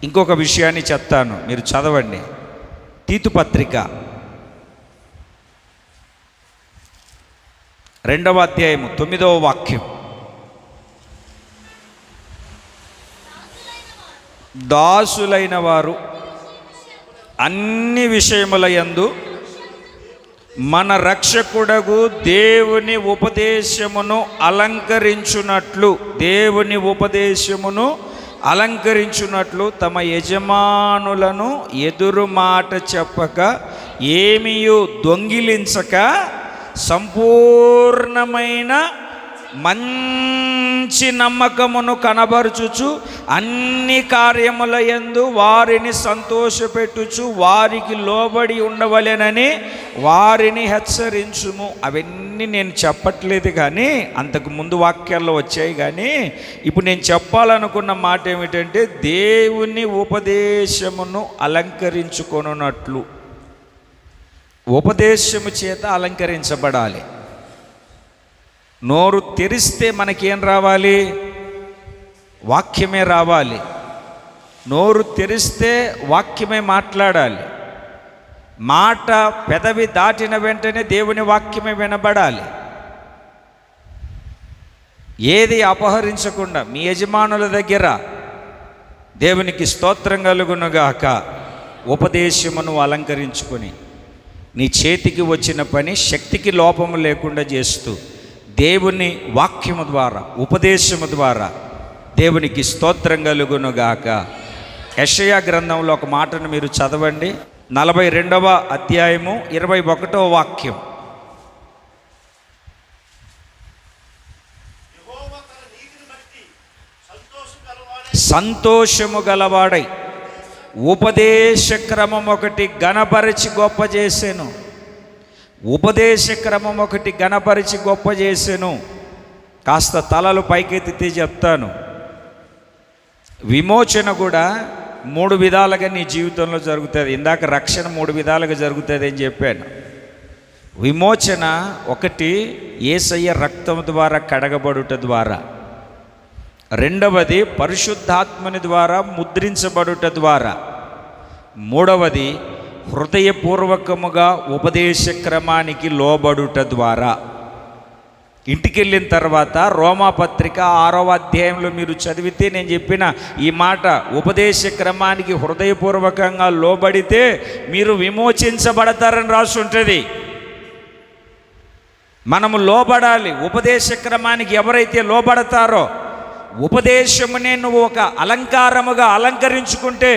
ఇంకొక విషయాన్ని చెప్తాను, మీరు చదవండి. తీతు పత్రిక 2వ అధ్యాయము 9వ వాక్యం. దాసులైన వారు అన్ని విషయముల యందు మన రక్షకుడగు దేవుని ఉపదేశమును అలంకరించున్నట్లు తమ యజమానులను ఎదురు మాట చెప్పక ఏమియు దొంగిలించక సంపూర్ణమైన మంచి నమ్మకమును కనబరుచుచు అన్ని కార్యముల యందు వారిని సంతోషపెట్టుచు వారికి లోబడి ఉండవలెనని వారిని హెచ్చరించుము. అవన్నీ నేను చెప్పట్లేదు కానీ అంతకు ముందు వాక్యాల్లో వచ్చాయి. కానీ ఇప్పుడు నేను చెప్పాలనుకున్న మాట ఏమిటంటే దేవుని ఉపదేశమును అలంకరించుకొనున్నట్లు. ఉపదేశము చేత అలంకరించబడాలి. నోరు తెరిస్తే మనకేం రావాలి? వాక్యమే రావాలి. నోరు తెరిస్తే వాక్యమే మాట్లాడాలి. మాట పెదవి దాటిన వెంటనే దేవుని వాక్యమే వినబడాలి. ఏది అపహరించకుండా మీ యజమానుల దగ్గర దేవునికి స్తోత్రం కలుగునుగాక ఉపదేశమును అలంకరించుకొని నీ చేతికి వచ్చిన పని శక్తికి లోపము లేకుండా చేస్తూ దేవుని వాక్యము ద్వారా ఉపదేశము ద్వారా దేవునికి స్తోత్రం కలుగునుగాక. యెషయా గ్రంథంలో ఒక మాటను మీరు చదవండి. 42వ అధ్యాయము 21వ వాక్యం. సంతోషము గలవాడై ఉపదేశ క్రమం ఒకటి గణపరిచి గొప్ప చేసెను. ఉపదేశ క్రమం ఒకటి గణపరిచి గొప్ప చేసెను. కాస్త తలలు పైకెత్తితే చెప్తాను. విమోచన కూడా 3 విధాలుగా నీ జీవితంలో జరుగుతుంది. ఇందాక రక్షణ 3 విధాలుగా జరుగుతుంది అని చెప్పాను. విమోచన ఒకటి యేసయ్య రక్తం ద్వారా కడగబడుట ద్వారా, రెండవది పరిశుద్ధాత్మని ద్వారా ముద్రించబడుట ద్వారా, మూడవది హృదయపూర్వకముగా ఉపదేశ క్రమానికి లోబడుట ద్వారా. ఇంటికి వెళ్ళిన తర్వాత రోమాపత్రిక 6వ అధ్యాయంలో మీరు చదివితే నేను చెప్పిన ఈ మాట, ఉపదేశ క్రమానికి హృదయపూర్వకంగా లోబడితే మీరు విమోచించబడతారని రాసి ఉంటుంది. మనము లోబడాలి. ఉపదేశ క్రమానికి ఎవరైతే లోబడతారో, ఉపదేశమునే నువ్వు ఒక అలంకారముగా అలంకరించుకుంటే,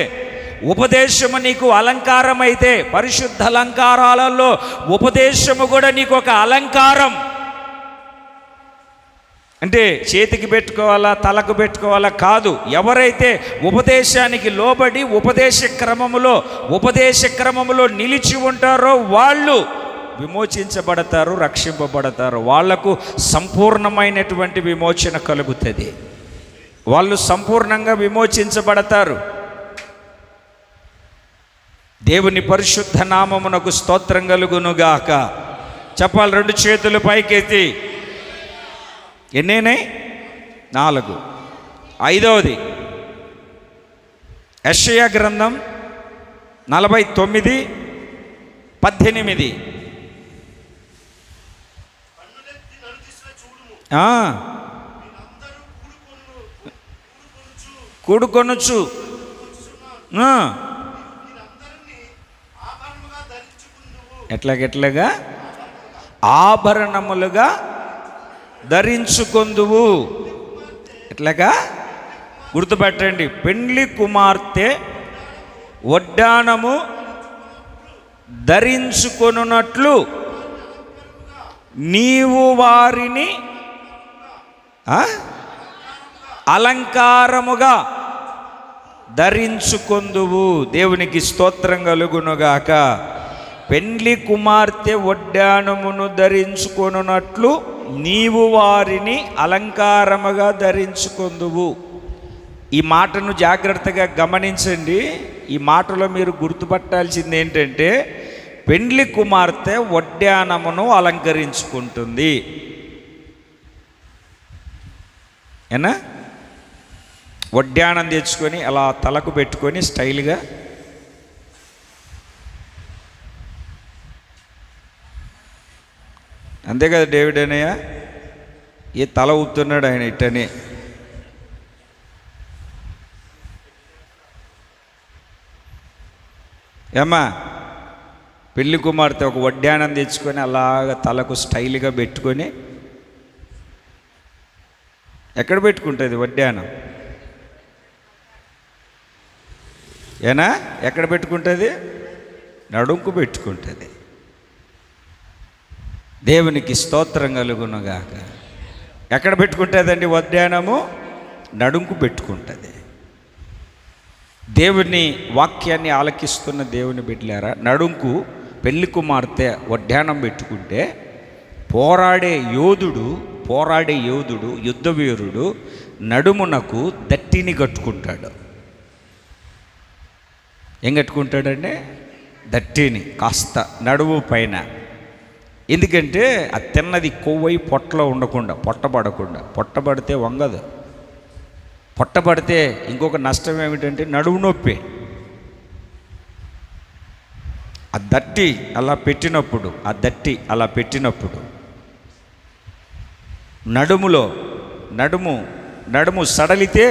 ఉపదేశము నీకు అలంకారం అయితే, పరిశుద్ధ అలంకారాలలో ఉపదేశము కూడా నీకు ఒక అలంకారం. అంటే చేతికి పెట్టుకోవాలా, తలకు పెట్టుకోవాలా కాదు. ఎవరైతే ఉపదేశానికి లోబడి ఉపదేశ క్రమములో నిలిచి ఉంటారో వాళ్ళు విమోచించబడతారు, రక్షింపబడతారు. వాళ్లకు సంపూర్ణమైనటువంటి విమోచన కలుగుతుంది. వాళ్ళు సంపూర్ణంగా విమోచించబడతారు. దేవుని పరిశుద్ధ నామమునకు స్తోత్రం కలుగునుగాక. చెప్పాలి 2 చేతులు పైకెత్తి. ఎన్నేనాయి? 4. 5వది యెషయా గ్రంథం 49:18. కూడుకొనుచు ఎట్లాగా ఆభరణములుగా ధరించుకొందువు. ఎట్లాగా గుర్తుపెట్టండి. పెండ్లి కుమార్తె వడ్డాణము ధరించుకొనున్నట్లు నీవు వారిని అలంకారముగా ధరించుకొందువు. దేవునికి స్తోత్రం కలుగునుగాక. పెండ్లి కుమార్తె వడ్డాణమును ధరించుకొనున్నట్లు నీవు వారిని అలంకారముగా ధరించుకొందువు. ఈ మాటను జాగ్రత్తగా గమనించండి. ఈ మాటలో మీరు గుర్తుపట్టాల్సింది ఏంటంటే, పెండ్లి కుమార్తె వడ్డాణమును అలంకరించుకుంటుంది. ఏనా? వడ్డాణం తెచ్చుకొని అలా తలకు పెట్టుకొని స్టైల్గా అంతే కదా డేవిడ్ అనయ్య? ఏ తల ఊపుతున్నాడు ఆయన ఇట్టని. ఏమ్మా, పెళ్లి కుమార్తె ఒక వడ్డానం తెచ్చుకొని అలాగ తలకు స్టైల్గా పెట్టుకొని, ఎక్కడ పెట్టుకుంటుంది వడ్డానం? ఏనా ఎక్కడ పెట్టుకుంటుంది? నడుంకు పెట్టుకుంటుంది. దేవునికి స్తోత్రం కలుగునుగాక. ఎక్కడ పెట్టుకుంటుందండి వడ్డానము? నడుంకు పెట్టుకుంటుంది. దేవుని వాక్యాన్ని ఆలకిస్తున్న దేవుని బిడ్డలారా, నడుంకు పెళ్లి కుమార్తె వడ్డానం పెట్టుకుంటే పోరాడే యోధుడు యుద్ధవీరుడు నడుమునకు దట్టిని కట్టుకుంటాడు. ఏం కట్టుకుంటాడంటే దట్టిని కాస్త నడుము పైన. ఎందుకంటే అది తిన్నది కొవ్వై పొట్టలో ఉండకుండా, పొట్టబడితే వంగదు. పొట్టబడితే ఇంకొక నష్టం ఏమిటంటే నడుము నొప్పి. ఆ దట్టి అలా పెట్టినప్పుడు నడుము సడలితే,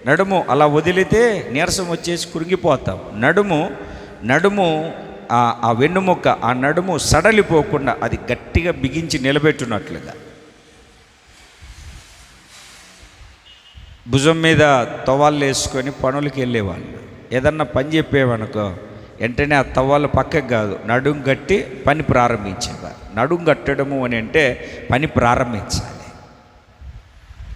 నడుము అలా వదిలితే నీరసం వచ్చేసి కురింగిపోతాం. నడుము ఆ వెన్నుముక్క, ఆ నడుము సడలిపోకుండా అది గట్టిగా బిగించి నిలబెట్టినట్లుగా. భుజం మీద తవ్వాళ్ళు వేసుకొని పనులకి వెళ్ళేవాళ్ళు. ఏదన్నా పని చెప్పేవనుకో వెంటనే ఆ తవ్వాళ్ళు పక్కకు కాదు, నడుం కట్టి పని ప్రారంభించేవారు. నడుం కట్టడము అని అంటే పని ప్రారంభించాలి.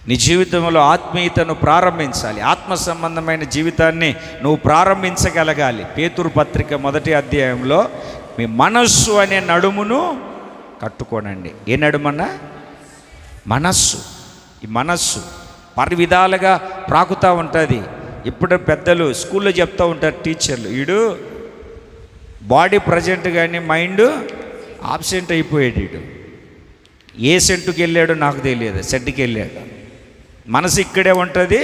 నీ జీవితంలో ఆత్మీయతను ప్రారంభించాలి. ఆత్మ సంబంధమైన జీవితాన్ని నువ్వు ప్రారంభించగలగాలి. పేతురు పత్రిక 1వ అధ్యాయంలో మీ మనస్సు అనే నడుమును కట్టుకోనండి. ఏ నడుమన్నా? మనస్సు. ఈ మనస్సు పరి విధాలుగా ప్రాకుతూ ఉంటుంది. ఇప్పుడు పెద్దలు స్కూల్లో చెప్తూ ఉంటారు, టీచర్లు, వీడు బాడీ ప్రజెంట్ కానీ మైండ్ ఆబ్సెంట్ అయిపోయాడు. వీడు ఏ సెంటుకి వెళ్ళాడో నాకు తెలియదు, సెంటుకి వెళ్ళాడు. మనసు ఇక్కడే ఉంటుంది.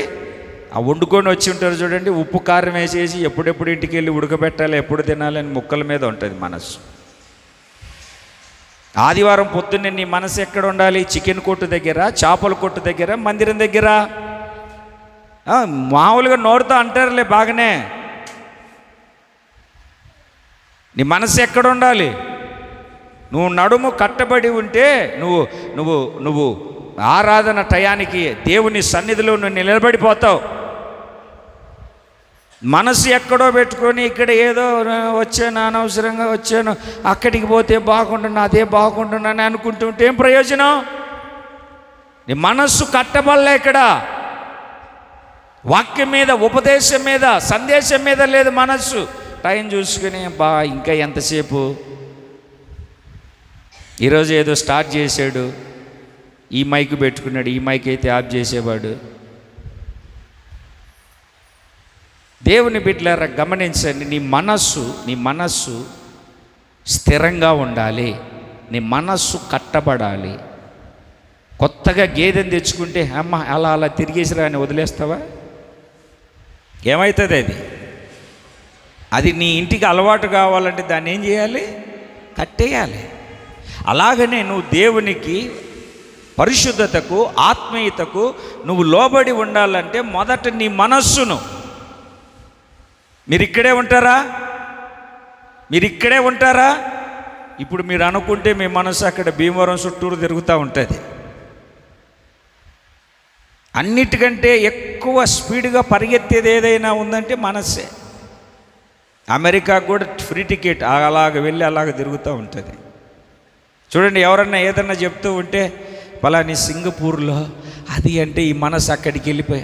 ఆ వండుకొని వచ్చి ఉంటారు చూడండి, ఉప్పు కారం వేసేసి ఎప్పుడెప్పుడు ఇంటికి వెళ్ళి ఉడకబెట్టాలి, ఎప్పుడు తినాలని ముక్కల మీద ఉంటుంది మనసు. ఆదివారం పొద్దున్నే నీ మనసు ఎక్కడ ఉండాలి? చికెన్ కొట్టు దగ్గర, చేపల కొట్టు దగ్గర, మందిరం దగ్గర. మామూలుగా నోరుతో అంటారులే బాగానే. నీ మనసు ఎక్కడ ఉండాలి? నువ్వు నడుము కట్టబడి ఉంటే నువ్వు ఆరాధన టయానికి దేవుని సన్నిధిలో నువ్వు నిలబడిపోతావు. మనసు ఎక్కడో పెట్టుకొని ఇక్కడ ఏదో వచ్చాను, అనవసరంగా వచ్చాను, అక్కడికి పోతే బాగుంటున్నా, అదే బాగుంటున్నాను అనుకుంటుంటే ఏం ప్రయోజనం? నీ మనస్సు కట్టబడలే. ఇక్కడ వాక్యం మీద, ఉపదేశం మీద, సందేశం మీద లేదు మనస్సు. టైం చూసుకుని ఇంకా ఎంతసేపు, ఈరోజు ఏదో స్టార్ట్ చేశాడు, ఈ మైక్ పెట్టుకున్నాడు, ఈ మైక్ అయితే ఆఫ్ చేసేవాడు. దేవుని బిడ్డలారా గమనించండి, నీ మనస్సు స్థిరంగా ఉండాలి. నీ మనస్సు కట్టబడాలి. కొత్తగా గేదెని తెచ్చుకుంటే అమ్మ అలా తిరిగేసిరా అని వదిలేస్తావా? ఏమవుతుంది? అది నీ ఇంటికి అలవాటు కావాలంటే దాన్ని ఏం చేయాలి? కట్టేయాలి. అలాగనే నువ్వు దేవునికి, పరిశుద్ధతకు, ఆత్మీయతకు నువ్వు లోబడి ఉండాలంటే మొదట నీ మనస్సును. మీరు ఇక్కడే ఉంటారా? ఇప్పుడు మీరు అనుకుంటే మీ మనసు అక్కడ భీమవరం చుట్టూరు తిరుగుతూ ఉంటుంది. అన్నిటికంటే ఎక్కువ స్పీడ్గా పరిగెత్తేది ఏదైనా ఉందంటే మనస్సే. అమెరికాకు కూడా ఫ్రీ టికెట్, అలాగ వెళ్ళి అలాగ తిరుగుతూ ఉంటుంది. చూడండి, ఎవరన్నా ఏదన్నా చెప్తూ ఉంటే పలాని సింగపూర్లో అది అంటే ఈ మనసు అక్కడికి వెళ్ళిపోయి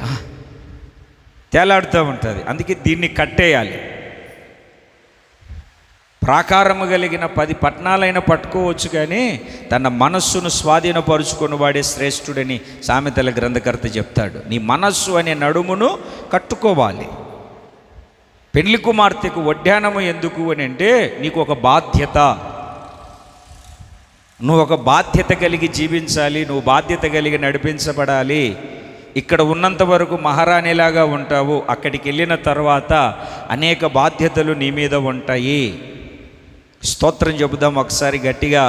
తేలాడుతూ ఉంటుంది. అందుకే దీన్ని కట్టేయాలి. ప్రాకారము కలిగిన 10 పట్టణాలైనా పట్టుకోవచ్చు, కానీ తన మనస్సును స్వాధీనపరుచుకొని వాడే శ్రేష్ఠుడని సామెతల గ్రంథకర్త చెప్తాడు. నీ మనస్సు అనే నడుమును కట్టుకోవాలి. పెళ్లి కుమార్తెకు వడ్డానము ఎందుకు అని అంటే నీకు ఒక బాధ్యత. నువ్వు ఒక బాధ్యత కలిగి జీవించాలి. నువ్వు బాధ్యత కలిగి నడిపించబడాలి. ఇక్కడ ఉన్నంత వరకు మహారాణిలాగా ఉంటావు. అక్కడికి వెళ్ళిన తర్వాత అనేక బాధ్యతలు నీ మీద ఉంటాయి. స్తోత్రం చెబుదాం ఒకసారి గట్టిగా.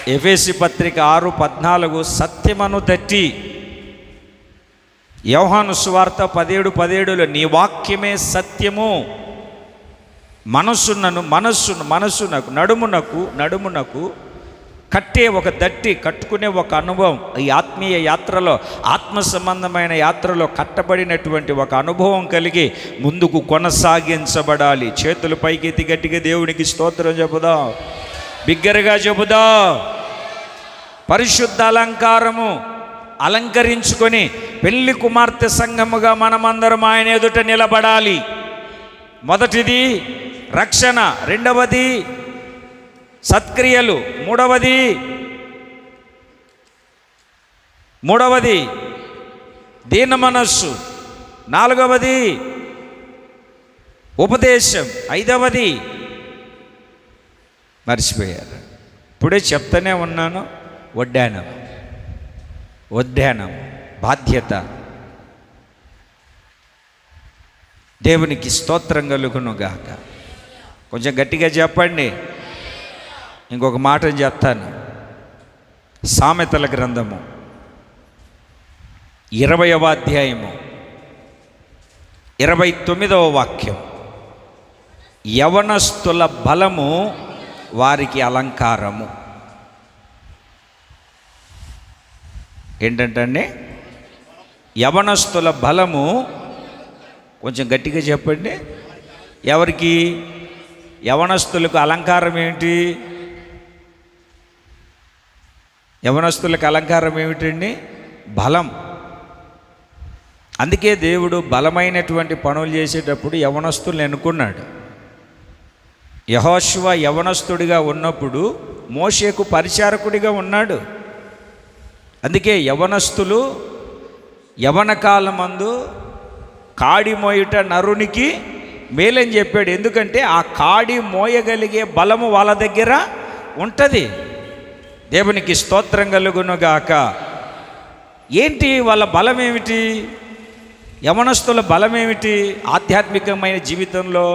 ఎఫెసీ పత్రిక 6:14 సత్యమను తట్టి. యోహాను సువార్త 17:17 నీ వాక్యమే సత్యము. మనస్సునకు నడుమునకు కట్టే ఒక దట్టి, కట్టుకునే ఒక అనుభవం. ఈ ఆత్మీయ యాత్రలో, ఆత్మ సంబంధమైన యాత్రలో కట్టబడినటువంటి ఒక అనుభవం కలిగి ముందుకు కొనసాగించబడాలి. చేతులు పైకెత్తి గట్టిగా దేవునికి స్తోత్రం చెబుదాం, బిగ్గరగా చెబుదాం. పరిశుద్ధ అలంకారము అలంకరించుకొని పెళ్లి కుమార్తె సంఘముగా మనమందరం ఆయన ఎదుట నిలబడాలి. మొదటిది రక్షణ, రెండవది సత్క్రియలు, మూడవది దీన మనస్సు, నాలుగవది ఉపదేశం, ఐదవది మర్చిపోయారు. ఇప్పుడే చెప్తానే ఉన్నాను, వడ్డానం బాధ్యత. దేవునికి స్తోత్రం కలుగునుగాక. కొంచెం గట్టిగా చెప్పండి. ఇంకొక మాట చెప్తాను. సామెతల గ్రంథము 20వ అధ్యాయము 29వ వాక్యం. యవనస్తుల బలము వారికి అలంకారము. ఏంటంటే యవనస్తుల బలము, కొంచెం గట్టిగా చెప్పండి. ఎవరికి? యవనస్తులకు అలంకారం ఏంటి? యవనస్తులకు అలంకారం ఏమిటండి? బలం. అందుకే దేవుడు బలమైనటువంటి పనులు చేసేటప్పుడు యవనస్తుల్ని ఎన్నుకున్నాడు. యెహోషువ యవనస్తుడిగా ఉన్నప్పుడు మోషేకు పరిచారకుడిగా ఉన్నాడు. అందుకే యవనస్తులు యవన కాలమందు కాడి మోయుట నరునికి మేలని చెప్పాడు. ఎందుకంటే ఆ కాడి మోయగలిగే బలము వాళ్ళ దగ్గర ఉంటుంది. దేవునికి స్తోత్రం కలుగునుగాక. ఏంటి వాళ్ళ బలం ఏమిటి? యవనస్తుల బలం ఏమిటి? ఆధ్యాత్మికమైన జీవితంలో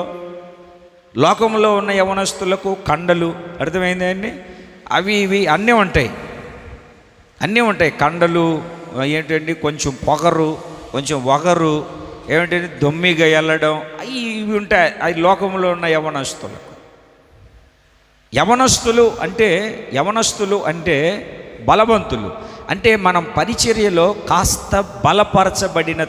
లోకంలో ఉన్న యవనస్తులకు కండలు, అర్థమైంది అండి, అవి ఇవి అన్నీ ఉంటాయి. కండలు ఏంటండి, కొంచెం పొగరు, కొంచెం వగరు, ఏమిటంటే దొమ్మిగా వెళ్ళడం, ఇవి ఉంటాయి. అవి లోకంలో ఉన్న యవనస్తులకు. యవనస్తులు అంటే బలవంతులు. అంటే మనం పరిచర్యలో కాస్త బలపరచబడిన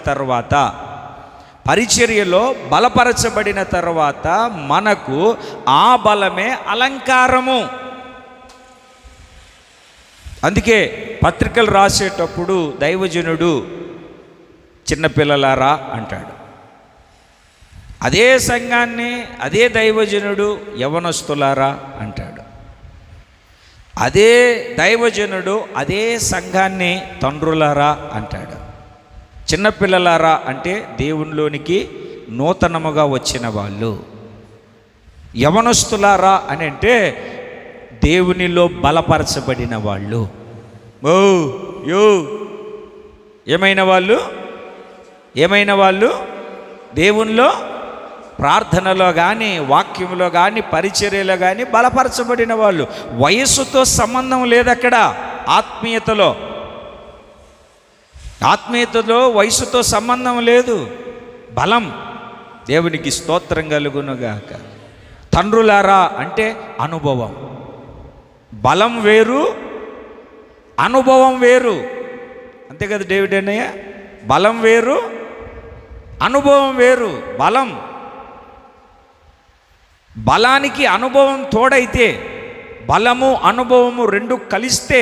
తర్వాత మనకు ఆ బలమే అలంకారము. అందుకే పత్రికలు రాసేటప్పుడు దైవజనుడు చిన్నపిల్లలారా అంటాడు. అదే సంఘాన్ని అదే దైవజనుడు యవనస్తులారా అంటాడు. అదే దైవజనుడు అదే సంఘాన్ని తండ్రులారా అంటాడు. చిన్నపిల్లలారా అంటే దేవునిలోనికి నూతనముగా వచ్చిన వాళ్ళు. యవనస్తులారా అని అంటే దేవునిలో బలపరచబడిన వాళ్ళు. ఏమైన వాళ్ళు దేవునిలో ప్రార్థనలో కానీ, వాక్యంలో కానీ, పరిచర్యలో కానీ బలపరచబడిన వాళ్ళు. వయస్సుతో సంబంధం లేదు అక్కడ. ఆత్మీయతలో వయసుతో సంబంధం లేదు. బలం. దేవునికి స్తోత్రం కలుగునుగాక. తండ్రులారా అంటే అనుభవం. బలం వేరు, అనుభవం వేరు. అంతే కదా డేవిడ్ అన్నయ్య? బలం వేరు, అనుభవం వేరు. బలానికి అనుభవం తోడైతే, బలము అనుభవము రెండు కలిస్తే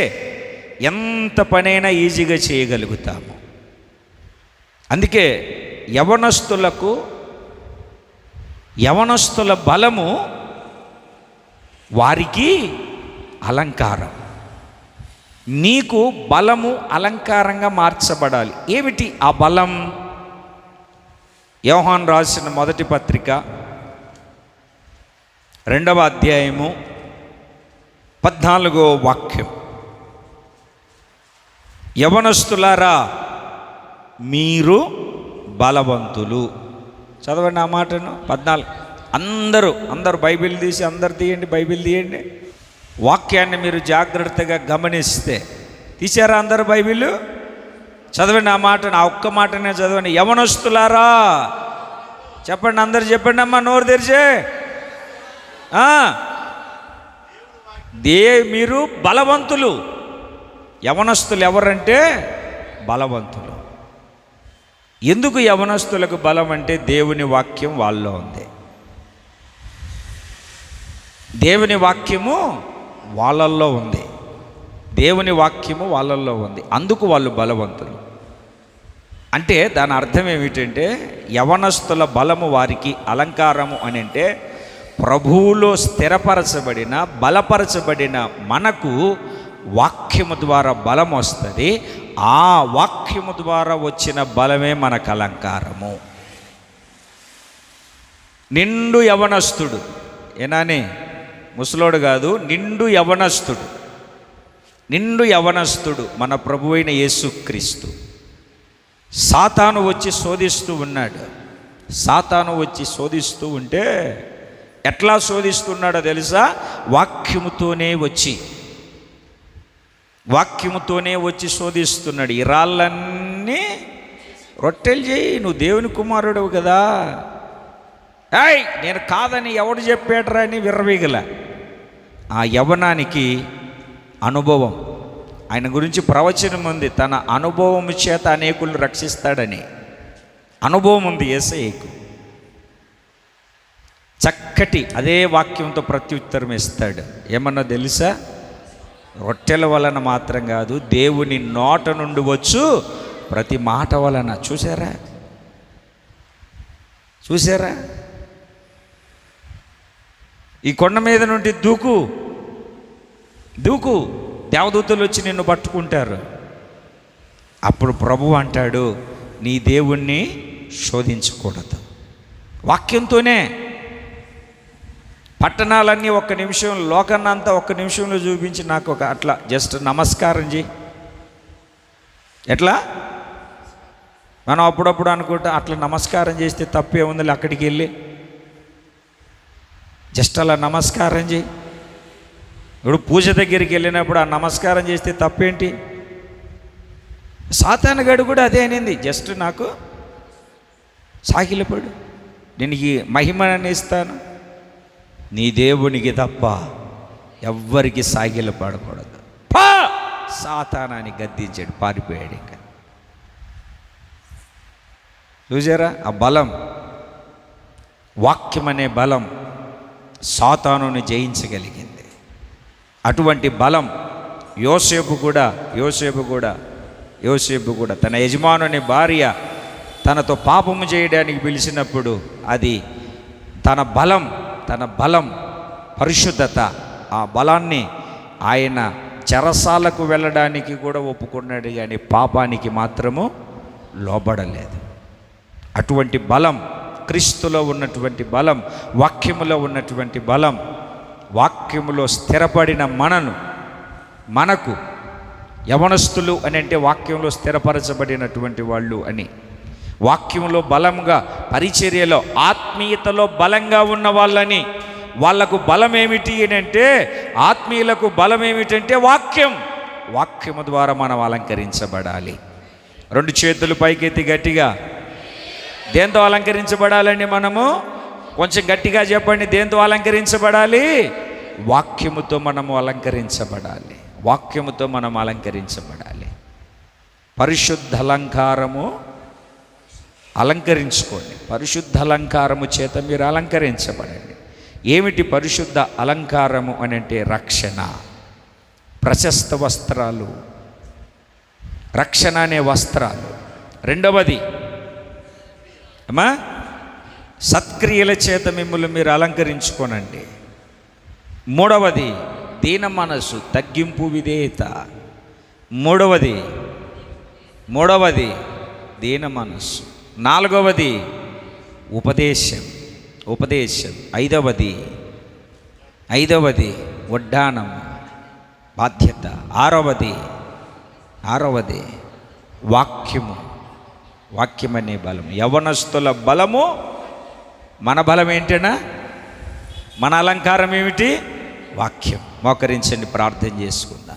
ఎంత పనైనా ఈజీగా చేయగలుగుతాము. అందుకే యవనస్తుల బలము వారికి అలంకారం. నీకు బలము అలంకారంగా మార్చబడాలి. ఏమిటి ఆ బలం? యోహాను రాసిన మొదటి పత్రిక 2వ అధ్యాయము 14వ వాక్యం. యవనస్తులారా మీరు బలవంతులు. చదవండి ఆ మాటను. 14. అందరూ బైబిల్ తీసి అందరు తీయండి. బైబిల్ తీయండి. వాక్యాన్ని మీరు జాగ్రత్తగా గమనిస్తే, తీశారా అందరు బైబిల్? చదవండి ఆ మాట, ఆ ఒక్క మాటనే చదవండి. యవనస్తులారా చెప్పండి, అందరు చెప్పండి అమ్మా, నోరు తెరిచే. మీరు బలవంతులు. యవనస్తులు ఎవరంటే బలవంతులు. ఎందుకు యవనస్తులకు బలం అంటే దేవుని వాక్యం వాళ్ళలో ఉంది. దేవుని వాక్యము వాళ్ళల్లో ఉంది. దేవుని వాక్యము వాళ్ళల్లో ఉంది, అందుకు వాళ్ళు బలవంతులు. అంటే దాని అర్థం ఏమిటంటే యవనస్తుల బలము వారికి అలంకారము అని అంటే ప్రభువులో స్థిరపరచబడిన బలపరచబడిన మనకు వాక్యము ద్వారా బలం వస్తుంది. ఆ వాక్యము ద్వారా వచ్చిన బలమే మనకు అలంకారము. నిండు యవనస్తుడు, ఏనాని ముసలోడు కాదు, నిండు యవనస్తుడు. నిండు యవనస్తుడు మన ప్రభువైన యేసుక్రీస్తు. సాతాను వచ్చి శోధిస్తూ ఉన్నాడు. సాతాను వచ్చి శోధిస్తూ ఉంటే ఎట్లా శోధిస్తున్నాడో తెలుసా? వాక్యముతోనే వచ్చి శోధిస్తున్నాడు. ఈ రాళ్ళన్నీ రొట్టెలు చేయి, నువ్వు దేవుని కుమారుడు కదా. నేను కాదని ఎవడు చెప్పాడరా అని విర్రవీగల. ఆ యవ్వనానికి అనుభవం, ఆయన గురించి ప్రవచనం ఉంది, తన అనుభవం చేత అనేకులను రక్షిస్తాడని అనుభవం ఉంది యేసయ్యకు. చక్కటి అదే వాక్యంతో ప్రత్యుత్తరం ఇస్తాడు. ఏమన్నా తెలుసా? రొట్టెల వలన మాత్రం కాదు, దేవుని నోట నుండి వచ్చు ప్రతి మాట వలన. చూసారా? ఈ కొండ మీద నుండి దూకు, దేవదూతలు వచ్చి నిన్ను పట్టుకుంటారు. అప్పుడు ప్రభువు అంటాడు, నీ దేవుణ్ణి శోధించకూడదు. వాక్యంతోనే పట్టణాలన్నీ ఒక్క నిమిషం, లోకాన్నంతా ఒక్క నిమిషంలో చూపించి నాకు ఒక అట్లా జస్ట్ నమస్కారం చేయి. ఎట్లా మనం అప్పుడప్పుడు అనుకుంటా అట్లా నమస్కారం చేస్తే తప్పే ఉందిలే, అక్కడికి వెళ్ళి జస్ట్ అలా నమస్కారం చేయి. ఇప్పుడు పూజ దగ్గరికి వెళ్ళినప్పుడు ఆ నమస్కారం చేస్తే తప్పేంటి? సాతానుగాడు కూడా అదే అనింది, జస్ట్ నాకు సాగిలపడు, నేను ఈ మహిమని ఇస్తాను. నీ దేవునికి తప్ప ఎవ్వరికి సాగిలపడకూడదు. సాతానాన్ని గద్దించాడు, పారిపోయాడు. ఇంకా చూసారా ఆ బలం? వాక్యం అనే బలం సాతానుని జయించగలిగింది. అటువంటి బలం యోసేపు కూడా తన యజమానుని భార్య తనతో పాపము చేయడానికి పిలిచినప్పుడు అది తన బలం పరిశుద్ధత, ఆ బలాన్ని ఆయన చెరసాలకు వెళ్ళడానికి కూడా ఒప్పుకున్నాడు, కానీ పాపానికి మాత్రము లోబడలేదు. అటువంటి బలం క్రీస్తులో ఉన్నటువంటి బలం, వాక్యములో ఉన్నటువంటి బలం, వాక్యములో స్థిరపడిన మనకు యవనస్తులు అని అంటే వాక్యంలో స్థిరపరచబడినటువంటి వాళ్ళు అని. వాక్యంలో బలంగా, పరిచర్యలో ఆత్మీయతలో బలంగా ఉన్న వాళ్ళని. వాళ్లకు బలం ఏమిటి అని అంటే, ఆత్మీయులకు బలం ఏమిటంటే వాక్యము ద్వారా మనం అలంకరించబడాలి. రెండు చేతులు పైకెత్తి గట్టిగా, దేంతో అలంకరించబడాలండి మనము? కొంచెం గట్టిగా చెప్పండి, దేంతో అలంకరించబడాలి? వాక్యముతో మనము అలంకరించబడాలి. వాక్యముతో మనం అలంకరించబడాలి. పరిశుద్ధ అలంకారము అలంకరించుకోండి. పరిశుద్ధ అలంకారము చేత మీరు అలంకరించబడండి. ఏమిటి పరిశుద్ధ అలంకారము అని అంటే? రక్షణ, ప్రశస్త వస్త్రాలు, రక్షణ అనే వస్త్రాలు. రెండవది అమ్మా, సత్క్రియల చేత మిమ్మల్ని మీరు అలంకరించుకోనండి. మూడవది దీన మనసు, తగ్గింపు, విధేయత. మూడవది దీన మనసు. నాలుగవది ఉపదేశం. ఐదవది వడ్డానం, బాధ్యత. ఆరవది వాక్యం అనే బలం. యవనస్తుల బలము. మన బలం ఏంటనా? మన అలంకారం ఏమిటి? వాక్యం. మోకరించండి, ప్రార్థన చేసుకుందాం.